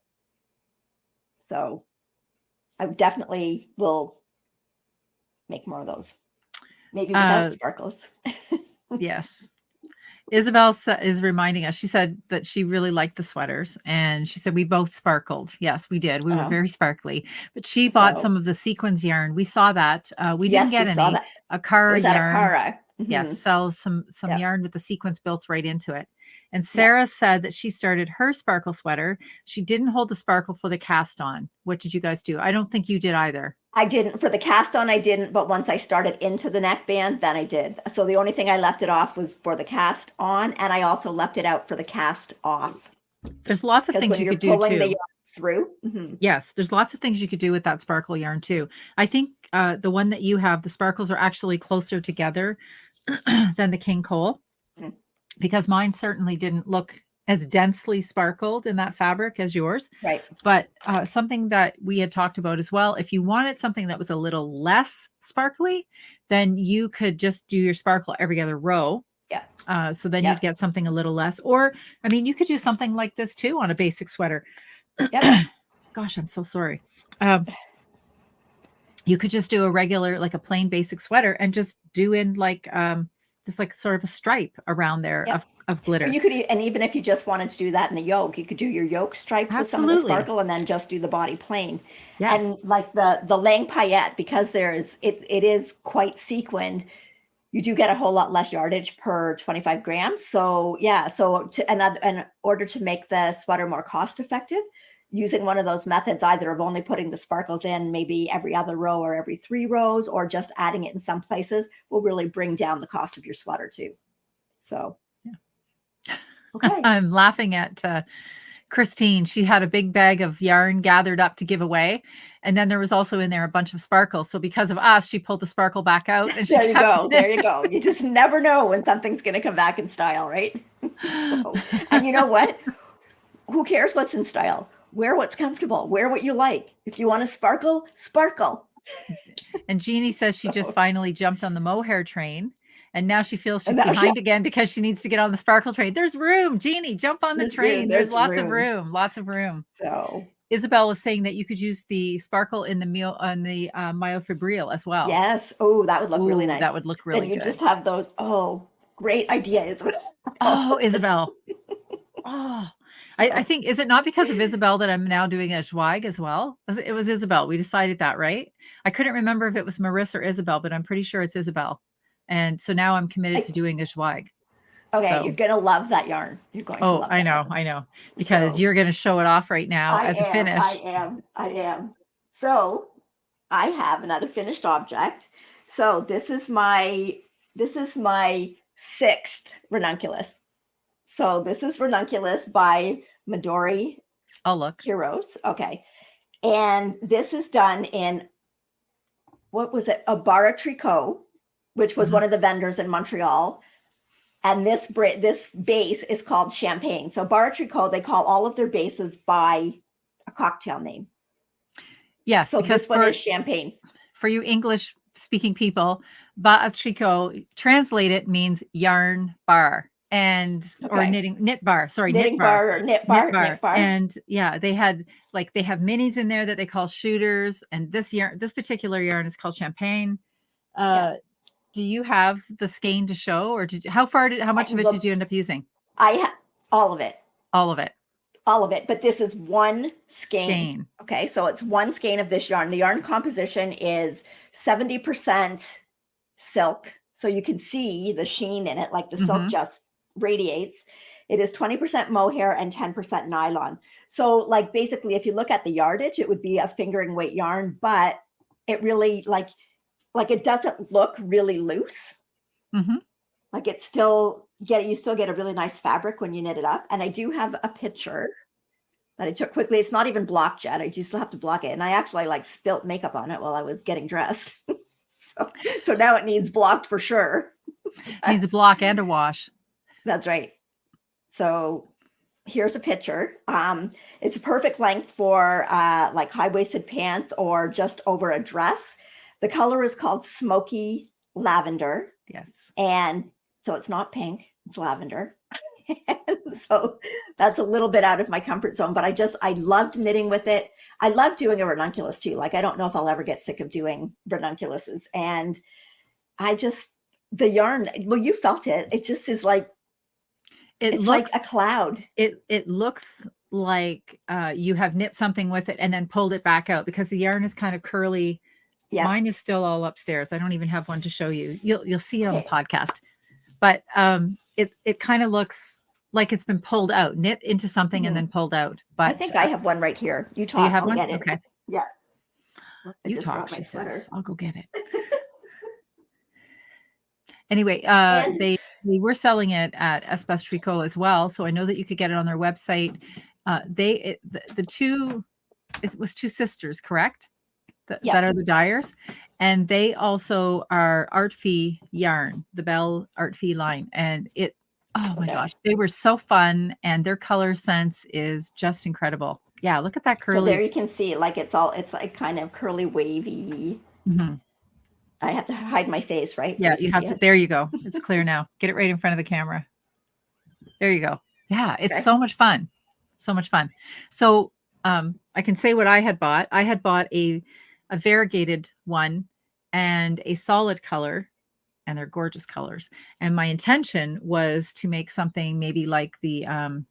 So I definitely will make more of those. Maybe without sparkles.
Yes. Isabel is reminding us, she said that she really liked the sweaters and she said we both sparkled. Yes, we did. We were very sparkly, but she bought some of the sequins yarn. We saw that. We didn't get any. Akara yarns. Yes,
Mhm.
sells some
Yep.
yarn with the sequence built right into it. And
Yeah.
Sarah said that she started her sparkle sweater. She didn't hold the sparkle for the cast on. What did you guys do? I don't think you did either.
I didn't for the cast on, I didn't, but once I started into the neckband, then I did. So the only thing I left it off was for the cast on, and I also left it out for the cast off.
There's lots of
Because
things
when
you
you're
could do
pulling the
too.
yarn through, mhm.
Yes, there's lots of things you could do with that sparkle yarn too. I think the one that you have, the sparkles are actually closer together than the King Cole,
Mm.
because mine certainly didn't look as densely sparkled in that fabric as yours.
Right.
But something that we had talked about as well, if you wanted something that was a little less sparkly, then you could just do your sparkle every other row.
Yeah.
So then
Yep.
you'd get something a little less. Or, I mean, you could do something like this too on a basic sweater.
Yep.
Gosh, I'm so sorry. You could just do a regular, like a plain basic sweater, and just do in like just like sort of a stripe around there
Yep.
of glitter.
Or you could, and even if you just wanted to do that in the yoke, you could do your yoke striped with some of the
Absolutely.
sparkle, and then just do the body plain.
Yes.
And like the Lang Paillette, because it is quite sequined, you do get a whole lot less yardage per 25 grams. So yeah, so in order to make the sweater more cost effective, using one of those methods, either of only putting the sparkles in maybe every other row or every 3 rows, or just adding it in some places, will really bring down the cost of your sweater too. So,
yeah.
Okay.
I'm laughing at Christine. She had a big bag of yarn gathered up to give away. And then there was also in there a bunch of sparkle. So because of us, she pulled the sparkle back out. And
there you go. There you go. You just never know when something's going to come back in style, right? So, and you know what? Who cares what's in style? Wear what's comfortable. Wear what you like. If you want to sparkle, sparkle.
And Jeannie says she just finally jumped on the mohair train. And now she feels she's behind again because she needs to get on the sparkle train. There's room, Jeannie, jump on the train. There's lots of room, lots of room.
So
Isabel was saying that you could use the sparkle in the myofibril as well.
Yes. Oh, that would look really nice.
That would look really
good. Then you
good.
Just have those. Oh, great idea, Isabel.
Oh, Isabel. Oh, I think, is it not because of Isabel that I'm now doing a Zweig as well? It was Isabel. We decided that, right? I couldn't remember if it was Marissa or Isabel, but I'm pretty sure it's Isabel. And so now I'm committed to doing a Zweig.
Okay, so, you're going to love that yarn. You're going to love that yarn.
I know. Because you're going to show it off right now as a finish.
I am. So I have another finished object. So this is my 6th ranunculus. So this is ranunculus by Midori.
Oh, look.
Heroes. Okay. And this is done in, what was it? A Barra Tricot, which was one of the vendors in Montreal. And this base is called Champagne. So Barra Tricot, they call all of their bases by a cocktail name.
Yes,
so
because
this one is Champagne.
For you English speaking people, Barra Tricot, translated means yarn bar. And or knit bar. Sorry, knit bar.
Knit bar.
And yeah, they have minis in there that they call shooters. And this particular yarn is called Champagne. Do you have the skein to show, or how much of it did you end up using?
All of it.
All of it.
All of it. But this is one skein. Okay, so it's one skein of this yarn. The yarn composition is 70% silk. So you can see the sheen in it, like the silk just radiates. It is 20% mohair and 10% nylon. So like basically if you look at the yardage, it would be a fingering weight yarn, but it really like it doesn't look really loose. Like it's still you still get a really nice fabric when you knit it up. And I do have a picture that I took quickly. It's not even blocked yet. I just still have to block it. And I actually like spilt makeup on it while I was getting dressed. so now it needs blocked for sure.
Needs a block and a wash.
That's right. So here's a picture. It's a perfect length for like high-waisted pants or just over a dress. The color is called smoky lavender.
Yes.
And so it's not pink, it's lavender. And so that's a little bit out of my comfort zone, but I loved knitting with it. I love doing a ranunculus too. Like, I don't know if I'll ever get sick of doing ranunculuses. And the yarn, well, you felt it. It just is like, it's like a cloud.
It looks like you have knit something with it and then pulled it back out, because the yarn is kind of curly
Yeah.
Mine is still all upstairs. I don't even have one to show you. You'll see it on the
Okay.
podcast. But it kind of looks like it's been pulled out, knit into something and then pulled out. But
I think I have one right here. You
do you
talk,
have
I'll
one?
get it.
Okay.
Yeah. I
You
just
talk,
dropped my
she
sweater.
says. I'll go get it. Anyway,
And
they were selling it at Espace Tricot as well. So I know that you could get it on their website. It was two sisters, correct?
Yeah.
That are the dyers. And they also are Art Fee yarn, the Belle Art Fee line. And oh my gosh, they were so fun. And their color sense is just incredible. Yeah, look at that curly.
So there you can see, like, it's like kind of curly, wavy.
Mhm.
I have to hide my face, right?
Yeah, you have to. There you go. It's clear now. Get it right in front of the camera. There you go. Yeah, it's so much fun. So much fun. So I can say what I had bought. I had bought a variegated one and a solid color, and they're gorgeous colors. And my intention was to make something maybe like the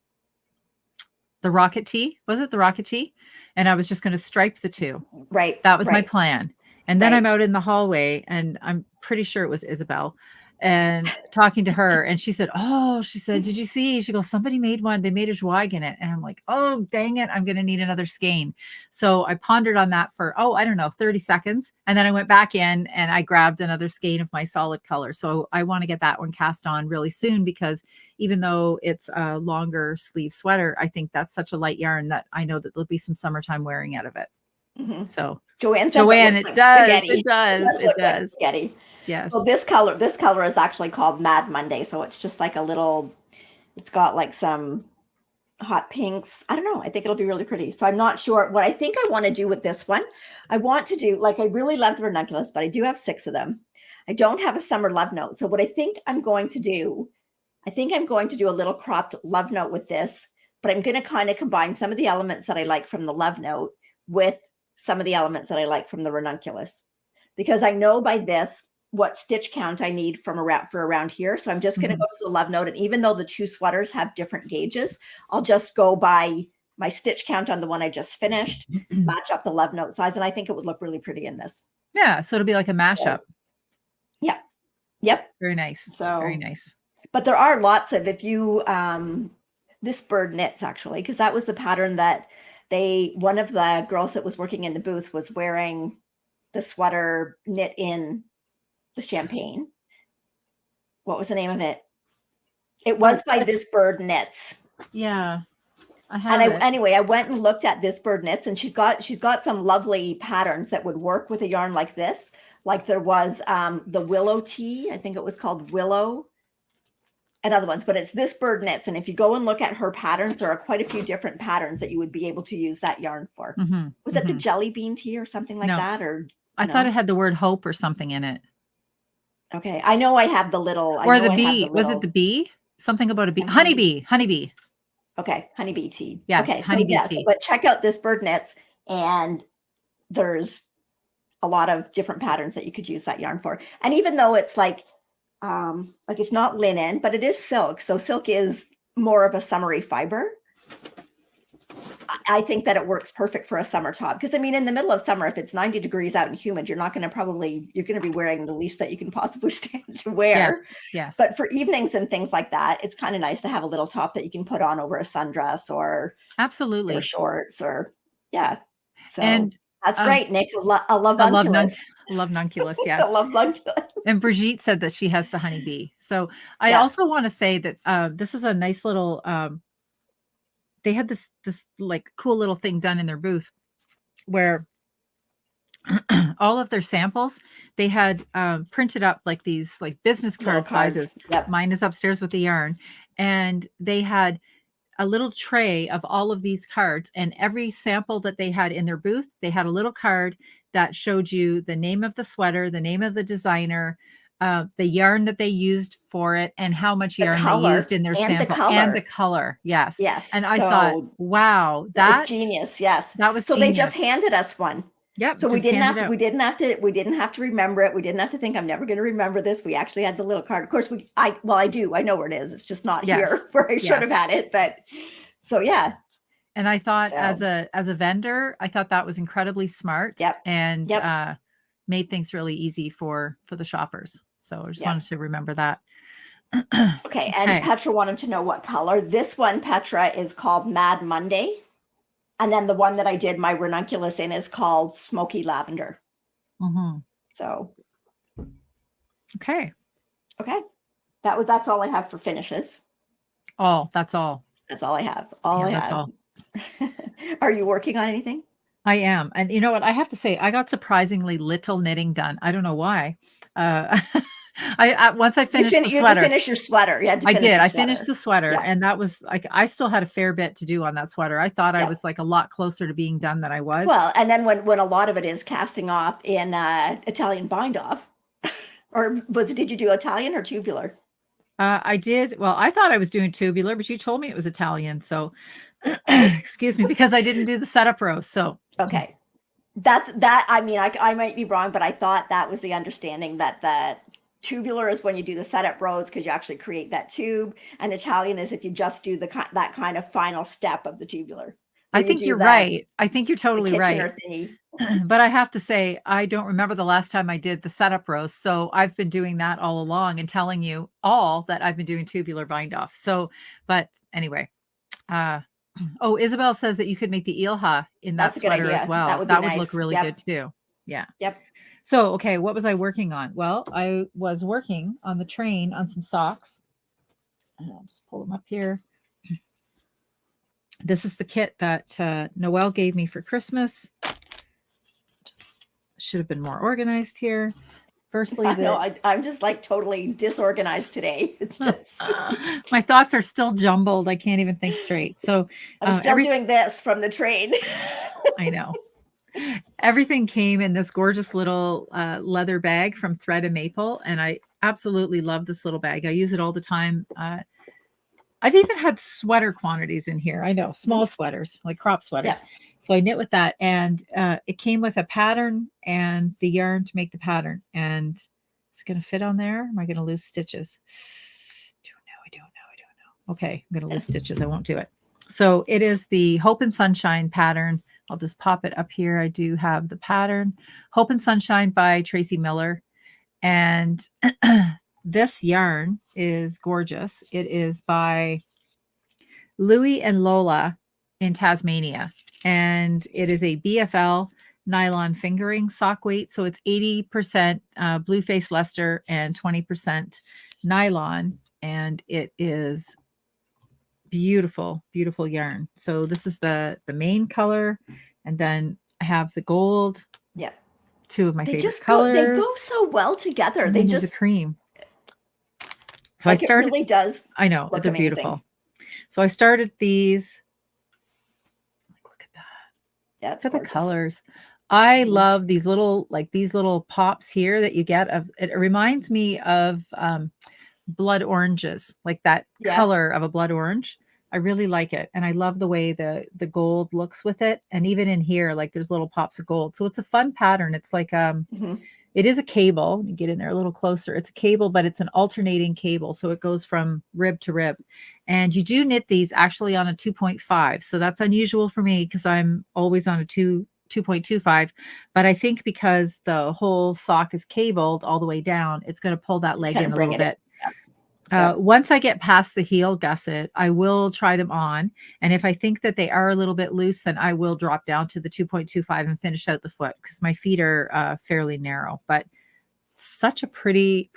rocket tee. Was it the rocket tee? And I was just going to stripe the two.
Right.
That was my plan. And then I'm out in the hallway, and I'm pretty sure it was Isabel, and talking to her. And she said, did you see? She goes, somebody made one. They made a joie in it. And I'm like, oh, dang it. I'm going to need another skein. So I pondered on that for, I don't know, 30 seconds. And then I went back in and I grabbed another skein of my solid color. So I want to get that one cast on really soon, because even though it's a longer sleeve sweater, I think that's such a light yarn that I know that there'll be some summertime wearing out of it. So
Joanne says
it does. It does.
Like spaghetti.
Yes.
Well, this color is actually called Mad Monday. So it's just like a little, it's got like some hot pinks. I don't know. I think it'll be really pretty. So I'm not sure what I think I want to do with this one. I want to do, like, I really love the ranunculus, but I do have 6 of them. I don't have a summer love note. So what I think I'm going to do, a little cropped love note with this, but I'm going to kind of combine some of the elements that I like from the love note with some of the elements that I like from the ranunculus, because I know by this what stitch count I need for around here. So I'm just going to go to the love note. And even though the 2 sweaters have different gauges, I'll just go by my stitch count on the one I just finished, match up the love note size. And I think it would look really pretty in this.
Yeah. So it'll be like a mashup.
Yeah. Yep.
Very nice. So very nice.
But there are lots of, if you, this bird knits actually, because that was the pattern that one of the girls that was working in the booth was wearing the sweater knit in the champagne. What was the name of it? It was by This Bird Knits.
Yeah.
Anyway, I went and looked at This Bird Knits, and she's got some lovely patterns that would work with a yarn like this. Like there was the Willow Tea, I think it was called Willow, and other ones, but it's This Bird Knits. And if you go and look at her patterns, there are quite a few different patterns that you would be able to use that yarn for. Was it the Jelly Bean Tea or something like that? Or
I thought it had the word hope or something in it.
Okay. I know I have the little,
or the bee. Was it the bee? Something about a bee. Honeybee.
Okay. Honeybee tea.
Yes.
Okay.
Honeybee tea.
But check out This Bird Knits, and there's a lot of different patterns that you could use that yarn for. And even though it's like it's not linen, but it is silk. So silk is more of a summery fiber. I think that it works perfect for a summer top, because I mean, in the middle of summer, if it's 90 degrees out and humid, you're going to be wearing the least that you can possibly stand to wear.
Yes.
But for evenings and things like that, it's kind of nice to have a little top that you can put on over a sundress or
absolutely
or shorts or So
and
that's right, Nick. I love nunculus.
Love nunculus. Yes.
I love nunculus.
And Brigitte said that she has the honeybee. So I also want to say that this is a nice little. They had this like cool little thing done in their booth where all of their samples, they had printed up like these like business card sizes.
Yep.
Mine is upstairs with the yarn, and they had a little tray of all of these cards, and every sample that they had in their booth, they had a little card that showed you the name of the sweater, the name of the designer, the yarn that they used for it, and how much yarn they used in their sample, and the color. Yes. And I thought, wow, that was
genius. Yes.
That was
so
genius.
They just handed us one.
Yep.
So we didn't have to remember it. We didn't have to think, I'm never going to remember this. We actually had the little card. Of course, I do. I know where it is. It's just not here where I should have had it. But so, yeah.
And I thought as a vendor, I thought that was incredibly smart.
Yep.
And made things really easy for the shoppers. So I just wanted to remember that.
Okay, and Petra wanted to know what color. This one, Petra, is called Mad Monday. And then the one that I did my ranunculus in is called Smoky Lavender. So.
Okay.
That's all I have for finishes.
That's all.
That's all I have. That's all. Are you working on anything?
I am. And you know what? I have to say, I got surprisingly little knitting done. I don't know why. Once I finished the sweater.
You had to finish your sweater. I did.
I finished the sweater, and that was like, I still had a fair bit to do on that sweater. I thought I was like a lot closer to being done than I was.
Well, and then when a lot of it is casting off in Italian bind off, or did you do Italian or tubular?
I did. Well, I thought I was doing tubular, but you told me it was Italian. So excuse me, because I didn't do the setup row. So,
okay. I mean, I might be wrong, but I thought that was the understanding that the tubular is when you do the setup rows because you actually create that tube, and Italian is if you just do that kind of final step of the tubular.
I think you're right. I think you're totally right. But I have to say, I don't remember the last time I did the setup rows. So I've been doing that all along and telling you all that I've been doing tubular bind off. So, but anyway, Isabel says that you could make the ilha in that sweater as well. That would look really good too. Yeah.
Yep.
So, okay, what was I working on? Well, I was working on the train on some socks. I'll just pull them up here. This is the kit that Noelle gave me for Christmas. Just should have been more organized here. Firstly,
I'm just like totally disorganized today. It's just
my thoughts are still jumbled. I can't even think straight. So
I'm still doing this from the train.
I know. Everything came in this gorgeous little leather bag from Thread and Maple, and I absolutely love this little bag. I use it all the time. I've even had sweater quantities in here. I know, small sweaters, like crop sweaters. Yeah. So I knit with that, and it came with a pattern and the yarn to make the pattern. And it's going to fit on there. Am I going to lose stitches? I don't know. Okay, I'm going to lose stitches. I won't do it. So it is the Hope and Sunshine pattern. I'll just pop it up here. I do have the pattern. Hope and Sunshine by Tracy Miller. And this yarn is gorgeous. It is by Louie and Lola in Tasmania. And it is a BFL nylon fingering sock weight. So it's 80% blue face Leicester and 20% nylon. And it is beautiful, beautiful yarn. So this is the main color. And then I have the gold.
Yeah.
Two of my favorite colors.
They go so well together. They just
a cream. So I started.
It really does.
I know, they're amazing. Beautiful. So I started these. Look at that.
Yeah,
look at the colors. I love these little pops here that you get. It reminds me of blood oranges, like that color of a blood orange. I really like it, and I love the way the gold looks with it. And even in here, like there's little pops of gold. So it's a fun pattern. It's like it is a cable. Let me get in there a little closer. It's a cable, but it's an alternating cable. So it goes from rib to rib. And you do knit these actually on a 2.5. So that's unusual for me because I'm always on a 2.25. But I think because the whole sock is cabled all the way down, it's going to pull that leg in a little bit. Once I get past the heel gusset, I will try them on. And if I think that they are a little bit loose, then I will drop down to the 2.25 and finish out the foot because my feet are fairly narrow. But such a pretty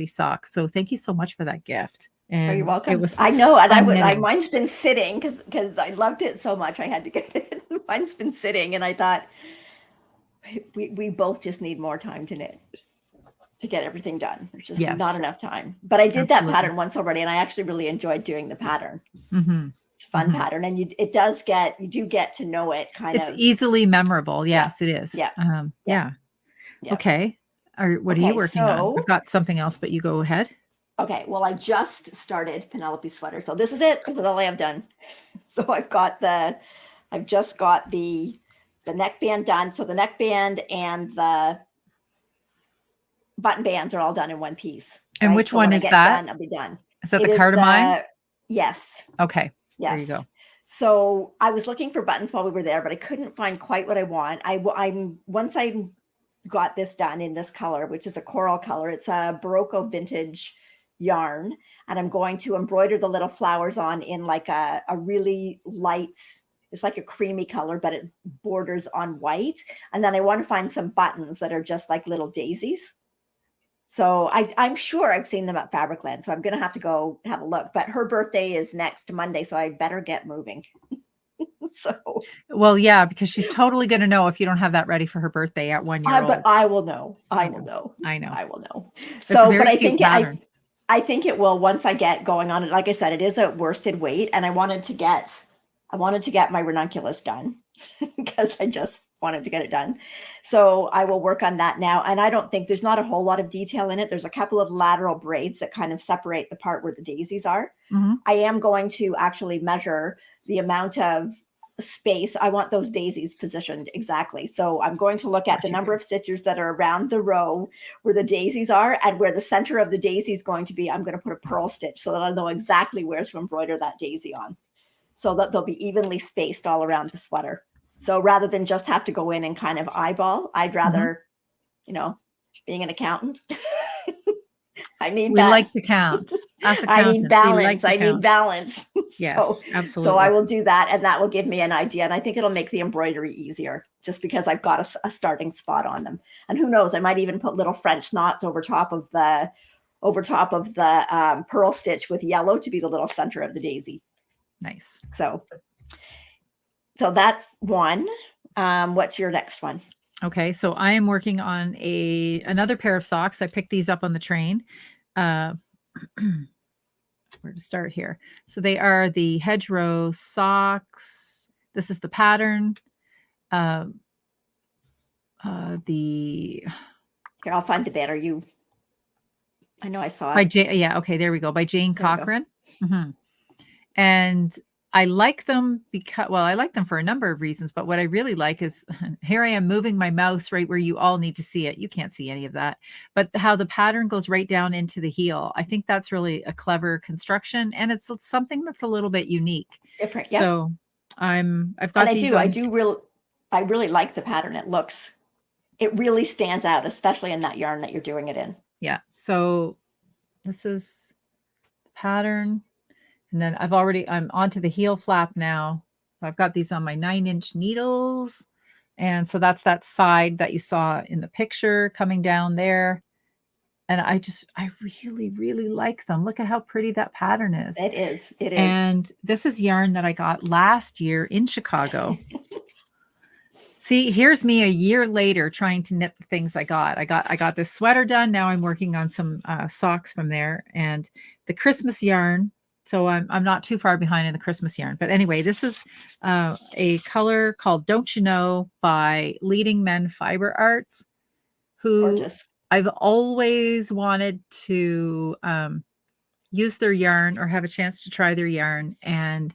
sock. So thank you so much for that gift. And
you're welcome. I know. And mine's been sitting because I loved it so much. I had to get it. Mine's been sitting. And I thought we both just need more time to knit. To get everything done. There's just not enough time. But I did that pattern once already, and I actually really enjoyed doing the pattern. It's a fun pattern, and you do get to know it kind of.
It's easily memorable. Yes, it is.
Yeah.
Okay. What are you working on? I've got something else, but you go ahead.
Okay. Well, I just started Penelope's sweater, so this is it. This is all I have done. So I've just got the neckband done. So the neckband and the button bands are all done in one piece.
And which one is that?
I'll be done.
Is that the cardamom?
Yes.
Okay.
Yes.
There you go.
So I was looking for buttons while we were there, but I couldn't find quite what I want. Once I'm got this done in this color, which is a coral color. It's a Barocco vintage yarn, and I'm going to embroider the little flowers on in like a really light, it's like a creamy color, but it borders on white. And then I want to find some buttons that are just like little daisies. So I'm sure I've seen them at Fabricland, so I'm going to have to go have a look. But her birthday is next Monday, so I better get moving. So,
well, yeah, because she's totally going to know if you don't have that ready for her birthday at 1 year old.
but I will know. I will
Oh,
know.
I know.
I will know.
It's a
So,
very
but I
cute
think
pattern.
I think it will once I get going on it. Like I said, it is a worsted weight, and I wanted to get my ranunculus done because I just wanted to get it done. So I will work on that now. And I don't think there's not a whole lot of detail in it. There's a couple of lateral braids that kind of separate the part where the daisies are.
Mm-hmm.
I am going to actually measure the amount of space. I want those daisies positioned exactly. So I'm going to look at the number of stitches that are around the row where the daisies are, and where the center of the daisy is going to be. I'm going to put a purl stitch so that I'll know exactly where to embroider that daisy on, so that they'll be evenly spaced all around the sweater. So rather than just have to go in and kind of eyeball, I'd rather, being an accountant, I need
we like to count. Us
I need
accountants,
balance.
like to
I need
count.
balance.
Yes, absolutely.
So I will do that, and that will give me an idea. And I think it'll make the embroidery easier, just because I've got a starting spot on them. And who knows, I might even put little French knots over top of the purl stitch with yellow to be the little center of the daisy.
Nice.
So that's one. What's your next one?
Okay, so I am working on another pair of socks. I picked these up on the train. Where to start here? So they are the hedgerow socks. This is the pattern.
Here, I'll find the banner. I know I saw it.
Okay, there we go. By Jane Cochran. Mm-hmm. And I like them I like them for a number of reasons, but what I really like is, here I am moving my mouse right where you all need to see it. You can't see any of that, but how the pattern goes right down into the heel. I think that's really a clever construction, and it's something that's a little bit unique.
Different. Yeah.
So I've got these.
I really like the pattern. It really stands out, especially in that yarn that you're doing it in.
Yeah. So this is the pattern. And then I'm onto the heel flap now. I've got these on my 9-inch needles. And so that's that side that you saw in the picture coming down there. And I really, really like them. Look at how pretty that pattern is.
It is. It is.
And this is yarn that I got last year in Chicago. See, here's me a year later trying to knit the things I got. I got this sweater done. Now I'm working on some socks from there, and the Christmas yarn. So I'm not too far behind in the Christmas yarn. But anyway, this is a color called Don't You Know by Leading Men Fiber Arts, who
Gorgeous.
I've always wanted to use their yarn or have a chance to try their yarn. And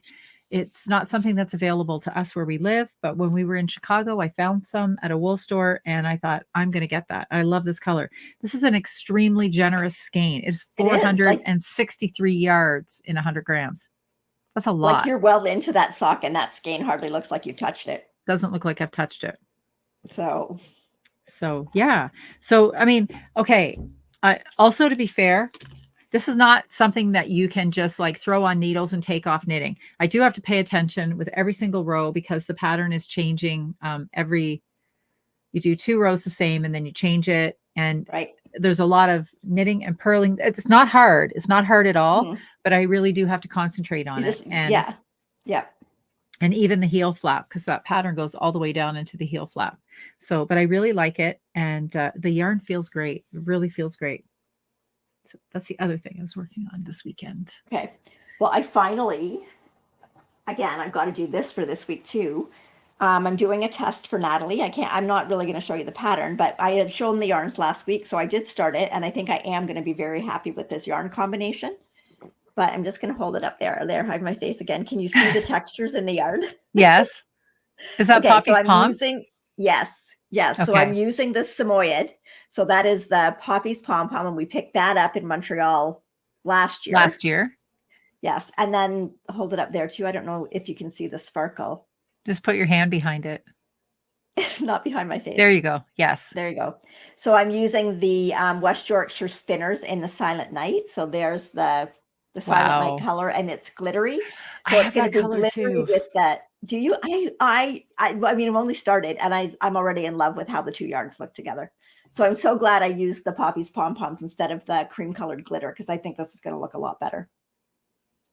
it's not something that's available to us where we live. But when we were in Chicago, I found some at a wool store, and I thought, I'm going to get that. I love this color. This is an extremely generous skein. It's 463 yards in 100 grams. That's a lot.
Like, you're well into that sock, and that skein hardly looks like you've touched it.
Doesn't look like I've touched it.
So
yeah. So, I mean, okay. Also, to be fair, this is not something that you can just like throw on needles and take off knitting. I do have to pay attention with every single row, because the pattern is changing you do 2 rows the same, and then you change it. And there's a lot of knitting and purling. It's not hard. It's not hard at all, but I really do have to concentrate on it. And
yeah.
And even the heel flap, because that pattern goes all the way down into the heel flap. So, but I really like it. And the yarn feels great. It really feels great. So that's the other thing I was working on this weekend.
Okay. Well, I've got to do this for this week too. I'm doing a test for Natalie. I'm not really going to show you the pattern, but I had shown the yarns last week. So I did start it, and I think I am going to be very happy with this yarn combination. But I'm just going to hold it up there. There, hide my face again. Can you see the textures in the yarn?
Yes. Is that Poppy's Palm?
Yes. Okay. So I'm using the Samoyed. So that is the Poppy's Pom Pom, and we picked that up in Montreal last year. Yes. And then hold it up there too. I don't know if you can see the sparkle.
Just put your hand behind it.
not behind my face.
There you go. Yes.
There you go. So I'm using the West Yorkshire spinners in the Silent Night. So there's the Silent Night
Wow.
color, and it's glittery.
I
So it's
have
going
that
to be
color
glittery
too.
with that. Do you? I mean, I've only started, and I'm already in love with how the two yarns look together. So I'm so glad I used the Poppy's Pom Poms instead of the cream colored glitter, because I think this is going to look a lot better.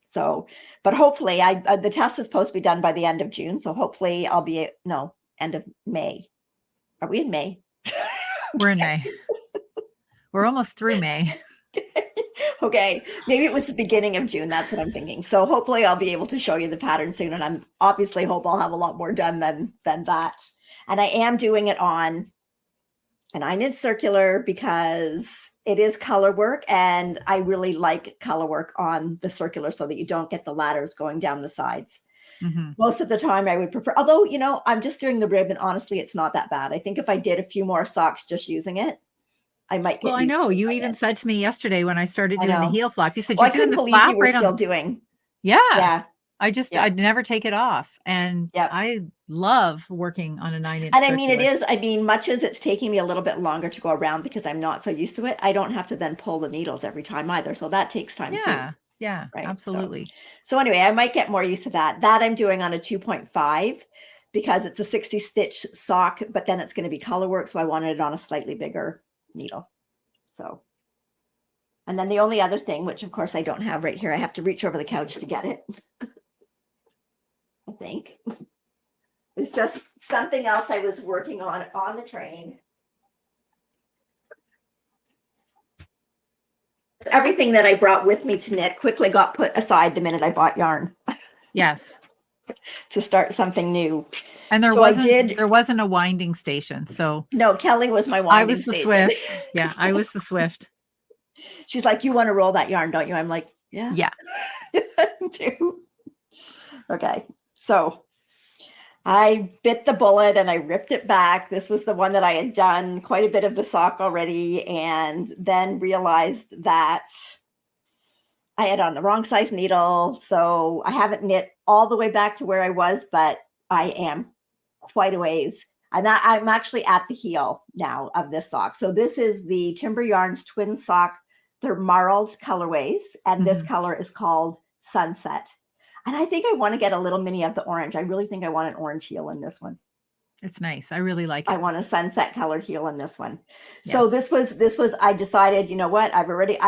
So, but hopefully, the test is supposed to be done by the end of June. So hopefully, I'll be end of May. Are we in May?
We're in May. We're almost through May.
Okay, maybe it was the beginning of June. That's what I'm thinking. So hopefully I'll be able to show you the pattern soon, and I'm obviously hope I'll have a lot more done than that. And I am doing it on an knit circular because it is color work, and I really like color work on the circular so that you don't get the ladders going down the sides. Most of the time I would prefer, although, I'm just doing the rib, and honestly, it's not that bad. I think if I did a few more socks just using it, I might get
Well, I
used
know
to
you
doing
even
it.
said to me yesterday when I started
I
doing the
know.
heel flap, you said
Well,
you're
I
doing
couldn't
the
believe you
flap
were
right on.
still doing.
Yeah.
Yeah.
I'd never take it off. And
Yep.
I love working on a 9-inch
And I mean,
circular.
much as it's taking me a little bit longer to go around because I'm not so used to it, I don't have to then pull the needles every time either. So that takes time too.
Yeah,
Right.
absolutely.
So anyway, I might get more used to that. That I'm doing on a 2.5 because it's a 60 stitch sock, but then it's going to be color work. So I wanted it on a slightly bigger needle. So, and then the only other thing, which of course I don't have right here, I have to reach over the couch to get it. I think it's just something else I was working on the train. Everything that I brought with me to knit quickly got put aside the minute I bought yarn.
Yes.
To start something new.
And there wasn't a winding station. So
no, Kelly was my winding station.
I was the Swift. Yeah, I was the Swift.
She's like, you want to roll that yarn, don't you? I'm like, yeah.
Yeah.
I do. Okay. So I bit the bullet and I ripped it back. This was the one that I had done quite a bit of the sock already, and then realized that I had on the wrong size needle. So I haven't knit all the way back to where I was, but I am quite a ways. I'm actually at the heel now of this sock. So this is the Timber Yarns twin sock. They're marled colorways, and this color is called Sunset. And I think I want to get a little mini of the orange. I really think I want an orange heel in this one.
It's nice. I really like it.
I want a sunset colored heel in this one. Yes. So this was, I decided, you know what, I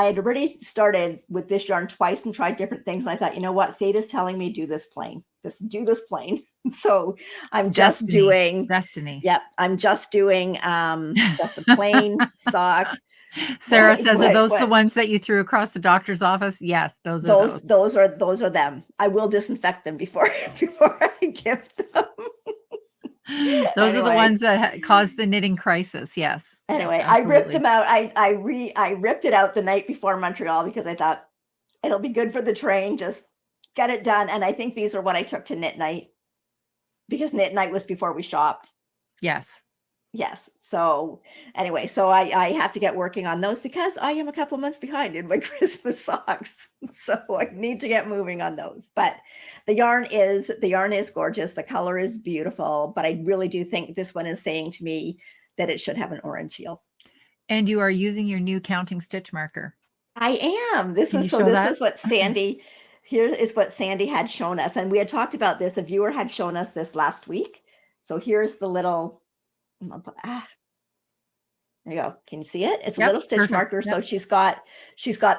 had already started with this yarn twice and tried different things. And I thought, you know what, fate is telling me do this plain. Do this plain. So I'm just doing
Destiny.
Yep. I'm just doing just a plain sock.
Sarah says, are those the ones that you threw across the doctor's office? Yes, those are
those are them. I will disinfect them before I give them.
Those are the ones that caused the knitting crisis. Yes.
Anyway,
yes,
I ripped them out. I ripped it out the night before Montreal because I thought it'll be good for the train. Just get it done. And I think these are what I took to knit night, because knit night was before we shopped.
Yes.
Yes. So anyway, so I have to get working on those because I am a couple of months behind in my Christmas socks. So I need to get moving on those. But the yarn is gorgeous. The color is beautiful. But I really do think this one is saying to me that it should have an orange heel.
And you are using your new counting stitch marker.
I am. This is what Sandy, here is what Sandy had shown us. And we had talked about this. A viewer had shown us this last week. So here's the little, there you go. Can you see it? It's a little stitch marker. Yep. So she's got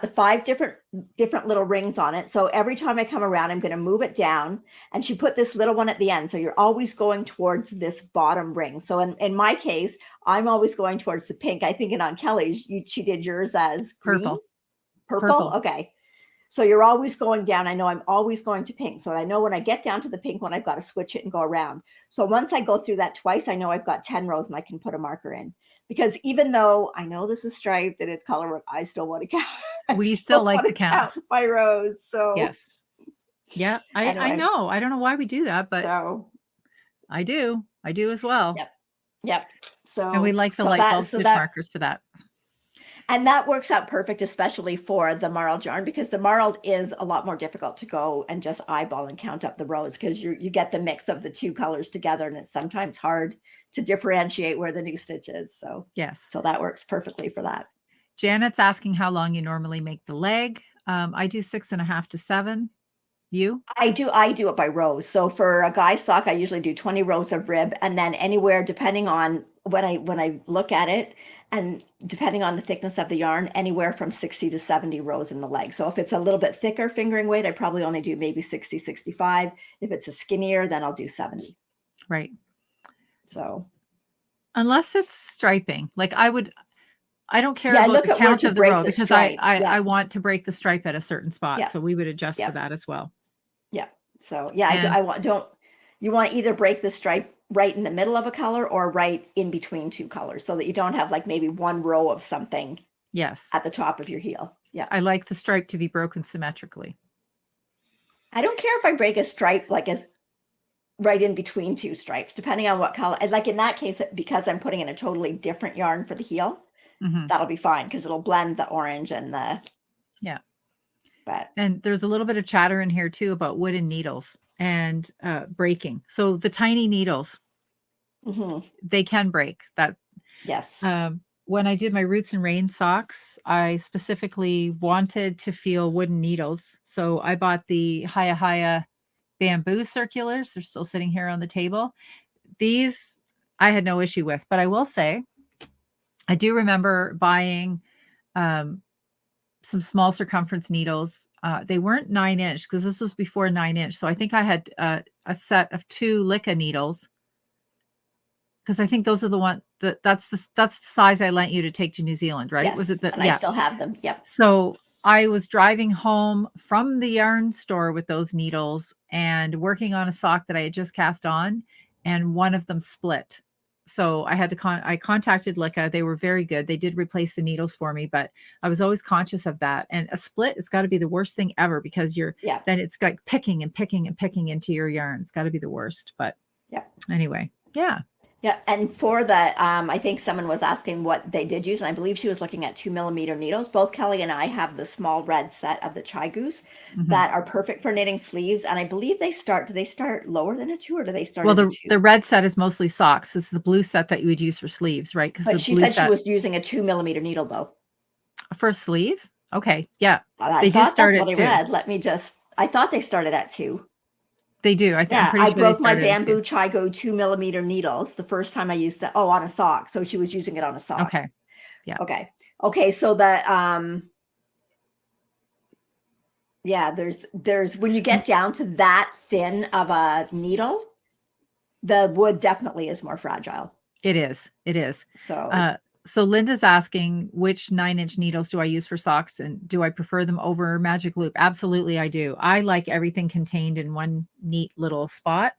the 5 different little rings on it. So every time I come around, I'm going to move it down, and she put this little one at the end. So you're always going towards this bottom ring. So in my case, I'm always going towards the pink. I think on Kelly, she did yours as
purple.
Purple. Okay. So you're always going down. I know I'm always going to pink. So I know when I get down to the pink one, I've got to switch it and go around. So once I go through that twice, I know I've got 10 rows and I can put a marker in. Because even though I know this is striped and it's color work, I still want to count.
We still like to count
my rows. So
yes. Yeah, anyway. I know. I don't know why we do that, but I do. I do as well.
Yep. So
and we like the light bulb stitch markers for that.
And that works out perfect, especially for the marled yarn, because the marled is a lot more difficult to go and just eyeball and count up the rows, because you get the mix of the two colors together, and it's sometimes hard to differentiate where the new stitch is. So
Yes.
so that works perfectly for that.
Janet's asking how long you normally make the leg. I do 6.5 to 7. You?
I do it by rows. So for a guy sock, I usually do 20 rows of rib, and then anywhere, depending on when I look at it, and depending on the thickness of the yarn, anywhere from 60 to 70 rows in the leg. So if it's a little bit thicker fingering weight, I probably only do maybe 60, 65. If it's a skinnier, then I'll do 70.
Right.
So
unless it's striping, like I don't care
I
about
look
the
at where
count
to
of the
break
row,
the
because
stripe.
I want to break the stripe at a certain spot.
Yeah.
So we would adjust
Yeah.
for that as well.
Yeah. So yeah, you want to either break the stripe right in the middle of a color or right in between two colors, so that you don't have like maybe one row of something
Yes.
at the top of your heel. Yeah.
I like the stripe to be broken symmetrically.
I don't care if I break a stripe like as right in between two stripes, depending on what color. And like in that case, because I'm putting in a totally different yarn for the heel, that'll be fine, because it'll blend the orange and the.
Yeah.
But
and there's a little bit of chatter in here too about wooden needles and breaking. So the tiny needles, they can break. That.
Yes.
When I did my Roots and Rain socks, I specifically wanted to feel wooden needles. So I bought the Haya bamboo circulars. They're still sitting here on the table. These I had no issue with, but I will say, I do remember buying some small circumference needles. They weren't 9-inch, because this was before 9-inch. So I think I had a set of 2 Licca needles, because I think those are the one that's the size I lent you to take to New Zealand, right?
Yes.
Was it that?
And I still have them. Yep.
So I was driving home from the yarn store with those needles and working on a sock that I had just cast on, and one of them split. So I had to I contacted Licca. They were very good. They did replace the needles for me, but I was always conscious of that. And a split, it's got to be the worst thing ever, because then it's like picking and picking and picking into your yarn. It's got to be the worst. But anyway, yeah.
Yeah. And for the, I think someone was asking what they did use, and I believe she was looking at 2mm needles. Both Kelly and I have the small red set of the Chai Goose that are perfect for knitting sleeves. And I believe do they start lower than a 2, or do they start at a 2?
The red set is mostly socks. It's the blue set that you would use for sleeves, right?
But she said she was using a 2mm needle though.
For a sleeve? Okay. Yeah.
They do start at 2. I thought they started at 2.
They do.
I broke my bamboo Chai Go 2mm needles the first time I used that. Oh, on a sock. So she was using it on a sock.
Okay. Yeah.
Okay. So the there's when you get down to that thin of a needle, the wood definitely is more fragile.
It is. So Linda's asking, which 9-inch needles do I use for socks, and do I prefer them over Magic Loop? Absolutely, I do. I like everything contained in one neat little spot.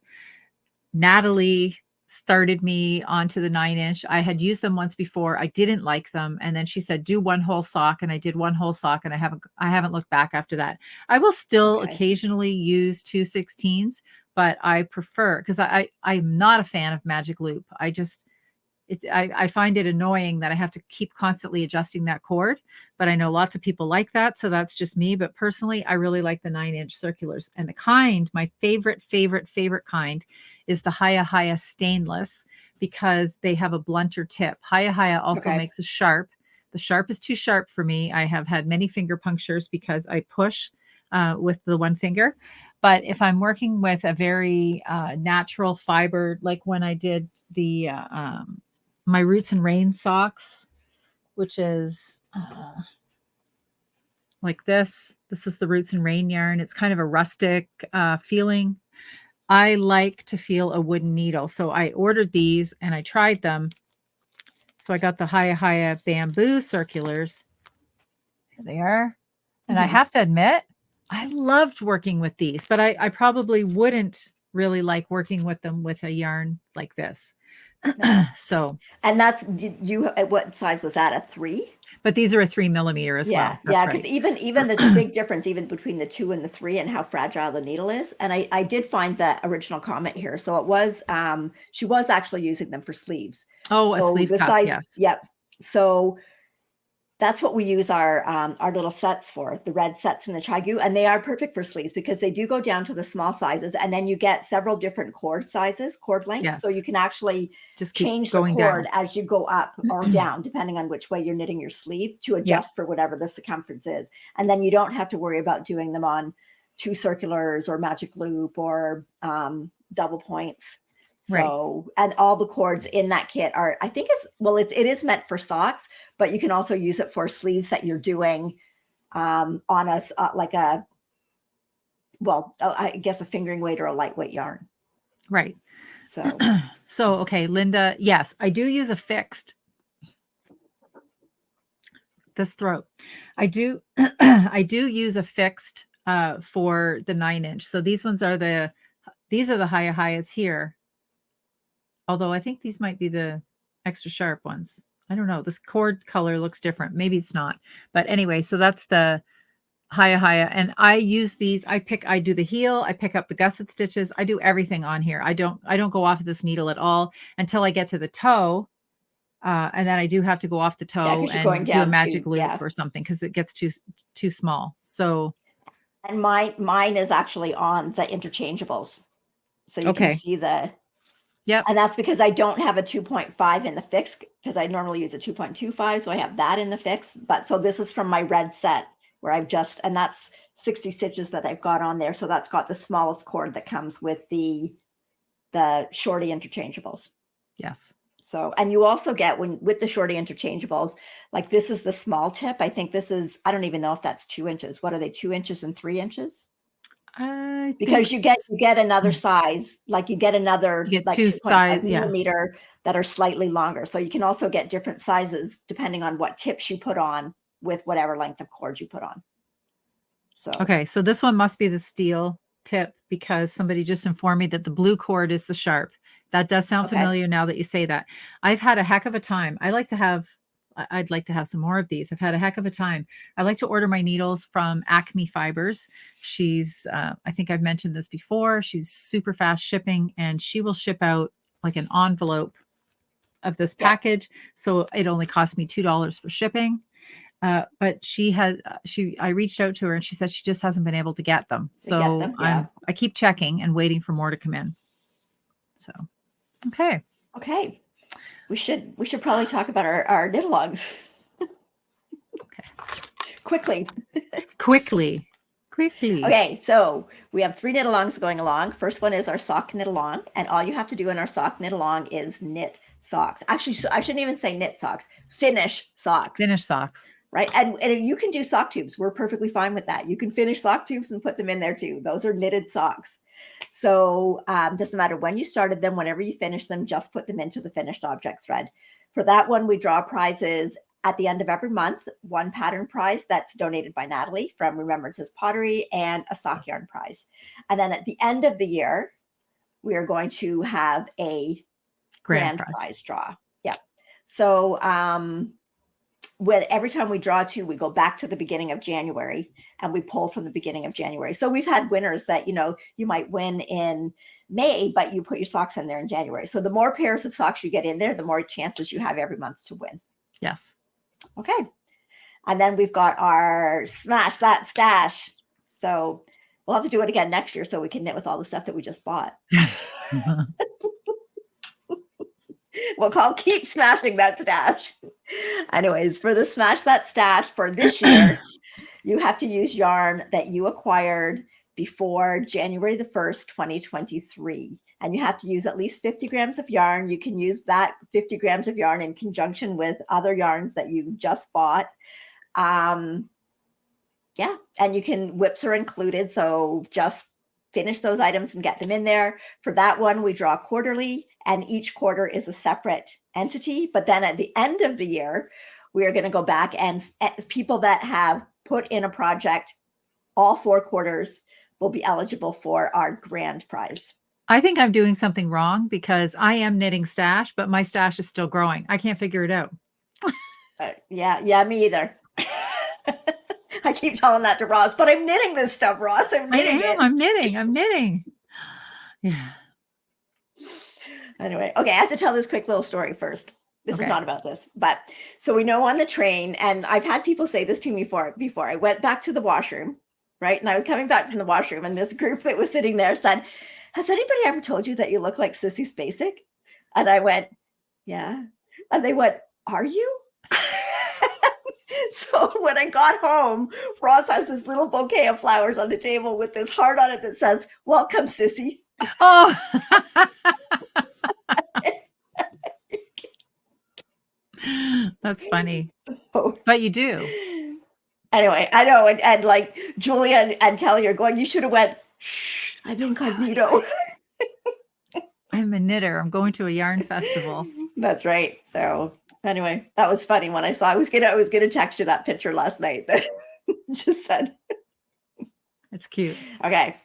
Natalie started me onto the 9-inch. I had used them once before. I didn't like them. And then she said, do one whole sock. And I did one whole sock, and I haven't looked back after that. I will still occasionally use 2/16s, but I prefer, because I'm not a fan of Magic Loop. I find it annoying that I have to keep constantly adjusting that cord, but I know lots of people like that. So that's just me. But personally, I really like the 9-inch circulars, and my favorite kind is the Haya stainless, because they have a blunter tip. Haya also makes a sharp. The sharp is too sharp for me. I have had many finger punctures because I push with the one finger. But if I'm working with a very natural fiber, like when I did the my Roots and Rain socks, which is like this. This was the Roots and Rain yarn. It's kind of a rustic feeling. I like to feel a wooden needle. So I ordered these and I tried them. So I got the Haya bamboo circulars. Here they are. And I have to admit, I loved working with these, but I probably wouldn't really like working with them with a yarn like this. So,
and that's what size was that? A 3?
But these are a 3mm as well.
Yeah, because even there's a big difference even between the 2 and the 3 and how fragile the needle is. And I did find the original comment here. So it was she was actually using them for sleeves.
Oh, so a sleeve cup,
size,
yes.
Yep. So That's what we use our little sets for, the red sets in the Chigu, and they are perfect for sleeves because they do go down to the small sizes, and then you get several different cord sizes, cord lengths, so you
Yes.
can actually
Just keep
change the
going
cord
down.
as you go up or down, depending on which way you're knitting your sleeve to
Yep.
adjust for whatever the circumference is. And then you don't have to worry about doing them on 2 circulars or magic loop or double points.
Right.
So, and all the cords in that kit are, I think it is meant for socks, but you can also use it for sleeves that you're doing on a, like a, well, I guess a fingering weight or a lightweight yarn.
Right.
So,
So, okay, Linda, yes, I do use a fixed. This throat. I do, I do use a fixed for the 9-inch. So these ones are these are the highest here. Although I think these might be the extra sharp ones. I don't know. This cord color looks different. Maybe it's not. But anyway, so that's the higher. And I use these. I do the heel. I pick up the gusset stitches. I do everything on here. I don't go off of this needle at all until I get to the toe. And then I do have to go off the toe and do a magic loop or something because it gets too small. So.
And mine is actually on the interchangeables. So you can see the.
Yep.
And that's because I don't have a 2.5 in the fix because I normally use a 2.25. So I have that in the fix. But so this is from my red set where and that's 60 stitches that I've got on there. So that's got the smallest cord that comes with the shorty interchangeables.
Yes.
So, and you also get with the shorty interchangeables, like this is the small tip. I think this is, I don't even know if that's 2 inches. What are they, 2 inches and 3 inches? Because you get another size, like you get another like 2.5 millimeter that are slightly longer. So you can also get different sizes depending on what tips you put on with whatever length of cord you put on. So
okay, so this one must be the steel tip because somebody just informed me that the blue cord is the sharp. That does sound familiar now that you say that. I've had a heck of a time. I'd like to have some more of these. I've had a heck of a time. I like to order my needles from Acme Fibers. She's, I think I've mentioned this before. She's super fast shipping and she will ship out like an envelope of this package. So it only cost me $2 for shipping. But I reached out to her and she said she just hasn't been able to get them. So I keep checking and waiting for more to come in. So, okay. We should probably talk about our knit-alongs. Okay.
Quickly. Okay, so we have 3 knit-alongs going along. First one is our sock knit-along, and all you have to do in our sock knit-along is knit socks. Actually, I shouldn't even say knit socks. Finish socks.
Finish socks.
Right, and you can do sock tubes. We're perfectly fine with that. You can finish sock tubes and put them in there too. Those are knitted socks. So doesn't matter when you started them, whenever you finish them, just put them into the finished object thread. For that one, we draw prizes at the end of every month, 1 pattern prize that's donated by Natalie from Remembrances Pottery and a sock yarn prize. And then at the end of the year, we are going to have a grand prize draw. Yeah. So every time we draw 2, we go back to the beginning of January and we pull from the beginning of January. So we've had winners that, you might win in May, but you put your socks in there in January. So the more pairs of socks you get in there, the more chances you have every month to win.
Yes.
Okay. And then we've got our Smash That Stash. So we'll have to do it again next year so we can knit with all the stuff that we just bought. We'll call Keep Smashing That Stash. Anyways, for the Smash That Stash for this year, you have to use yarn that you acquired before January the 1st, 2023. And you have to use at least 50 grams of yarn. You can use that 50 grams of yarn in conjunction with other yarns that you just bought. And whips are included. So just finish those items and get them in there. For that one, we draw quarterly, and each quarter is a separate entity. But then at the end of the year, we are going to go back and people that have put in a project, all 4 quarters will be eligible for our grand prize.
I think I'm doing something wrong because I am knitting stash, but my stash is still growing. I can't figure it out.
Yeah, me either. I keep telling that to Ross, but I'm knitting this stuff, Ross. I'm knitting. Yeah.
Anyway,
okay, I have to tell this quick little story first. This
Okay.
is not about this. But so we know on the train, and I've had people say this to me before. I went back to the washroom, right? And I was coming back from the washroom, and this group that was sitting there said, "Has anybody ever told you that you look like Sissy Spacek?" And I went, "Yeah." And they went, "Are you?" So when I got home, Ross has this little bouquet of flowers on the table with this heart on it that says, "Welcome, Sissy."
Oh, that's funny.
So,
But you do.
anyway, I know, and like Julia and Kelly are going, "You should have went, shh, I'm incognito."
I'm a knitter. I'm going to a yarn festival.
That's right. So anyway, that was funny when I saw. I was gonna text you that picture last night that just said.
It's cute.
Okay,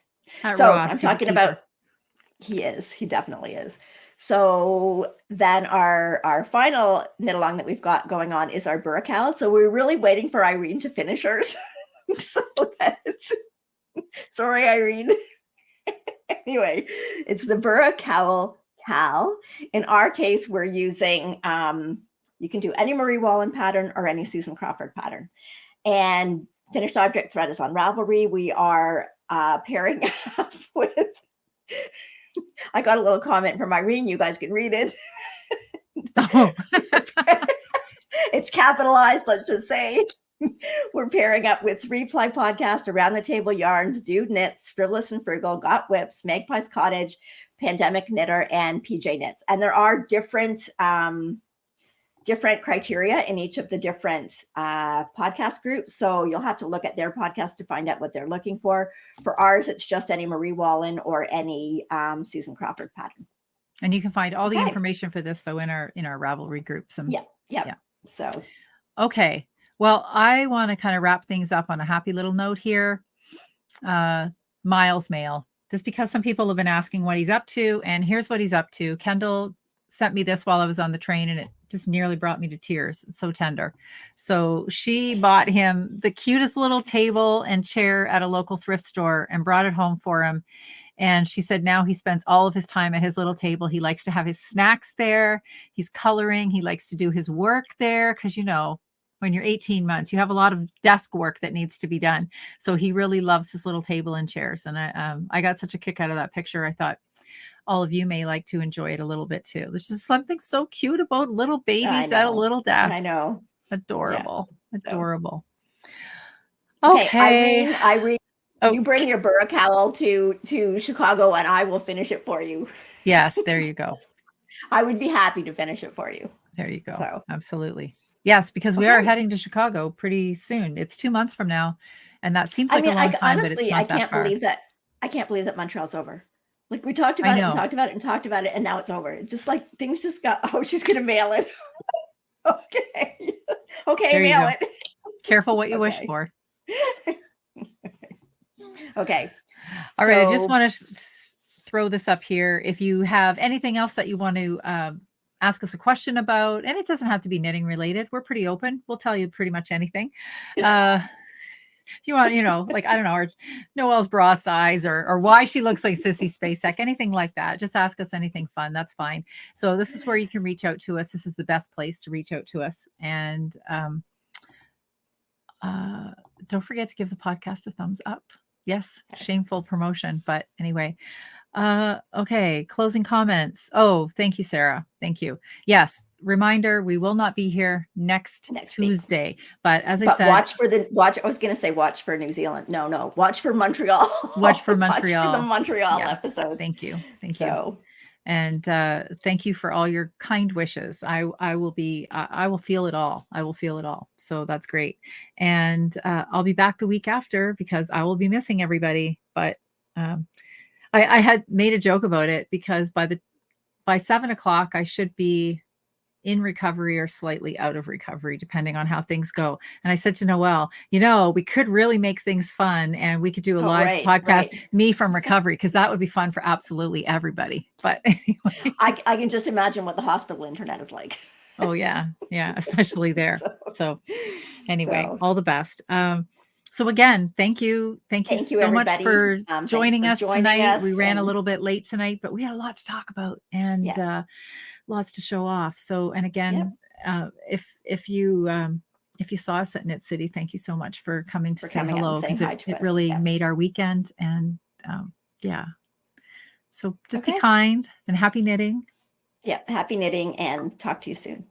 At
so
Ross,
I'm
he's a
talking
keeper.
about. He definitely is. So then our final knit along that we've got going on is our Burra Cowl. So we're really waiting for Irene to finish hers. So that's sorry, Irene. Anyway, it's the Burra Cowl. In our case, we're using you can do any Marie Wallen pattern or any Susan Crawford pattern. And finished object thread is on Ravelry. We are pairing up with. I got a little comment from Irene. You guys can read it.
Oh.
It's capitalized, let's just say. We're pairing up with 3-Ply Podcast, Around the Table Yarns, Dude Knits, Frivolous and Frugal, Got Whips, Magpie's Cottage, Pandemic Knitter, and PJ Knits. And there are different criteria in each of the different podcast groups. So you'll have to look at their podcast to find out what they're looking for. For ours, it's just any Marie Wallen or any Susan Crawford pattern.
And you can find all the information for this though in our Ravelry groups.
Yeah. So
okay. Well, I want to kind of wrap things up on a happy little note here. Miles mail, just because some people have been asking what he's up to, and here's what he's up to. Kendall sent me this while I was on the train, and it just nearly brought me to tears. It's so tender. So she bought him the cutest little table and chair at a local thrift store and brought it home for him. And she said now he spends all of his time at his little table. He likes to have his snacks there. He's coloring. He likes to do his work there because, you know, when you're 18 months, you have a lot of desk work that needs to be done. So he really loves his little table and chairs. And I got such a kick out of that picture. I thought all of you may like to enjoy it a little bit too. There's just something so cute about little babies at a little desk.
I know.
Adorable. Yeah. Adorable.
Okay. Irene, you bring your Burra Cowl to Chicago and I will finish it for you.
Yes, there you go.
I would be happy to finish it for you.
There you go. So. Absolutely. Yes, because we are heading to Chicago pretty soon. It's 2 months from now. And that seems like a long time,
honestly,
but it's not that far.
I can't believe that Montreal's over. Like we talked about it and talked about it and talked about it, and now it's over. It's just like things just got, she's going to mail it. Okay, mail it.
Careful what you wish for.
Okay.
All right. I just want to throw this up here. If you have anything else that you want to ask us a question about, and it doesn't have to be knitting related. We're pretty open. We'll tell you pretty much anything. If you want, like, I don't know, or Noelle's bra size or why she looks like Sissy Spacek, anything like that. Just ask us anything fun. That's fine. So this is where you can reach out to us. This is the best place to reach out to us. And don't forget to give the podcast a thumbs up. Yes, shameful promotion. But anyway, okay, closing comments. Oh, thank you, Sarah. Thank you. Yes, reminder, we will not be here next Tuesday. Week. But as I said,
watch. I was going to say watch for New Zealand. No, watch for Montreal.
Watch for Montreal.
Watch for the Montreal episode.
Thank you. Thank you. And thank you for all your kind wishes. I will feel it all. I will feel it all. So that's great. And I'll be back the week after because I will be missing everybody. But I had made a joke about it because by 7:00 I should be in recovery or slightly out of recovery, depending on how things go. And I said to Noelle, we could really make things fun and we could do a live podcast, me from recovery, because that would be fun for absolutely everybody. But anyway.
I can just imagine what the hospital internet is like.
Oh, yeah. Yeah, especially there. So anyway, all the best. So again, thank you. Thank you so much for joining us tonight. We ran a little bit late tonight, but we had a lot to talk about. And lots to show off. So, and again, if you saw us at Knit City, thank you so much for coming to
For
say
coming out and
hello,
saying
because
hi to
it
us.
really
Yeah.
made our weekend. And yeah, so just be
Okay.
kind and happy knitting.
Yeah. Happy knitting, and talk to you soon.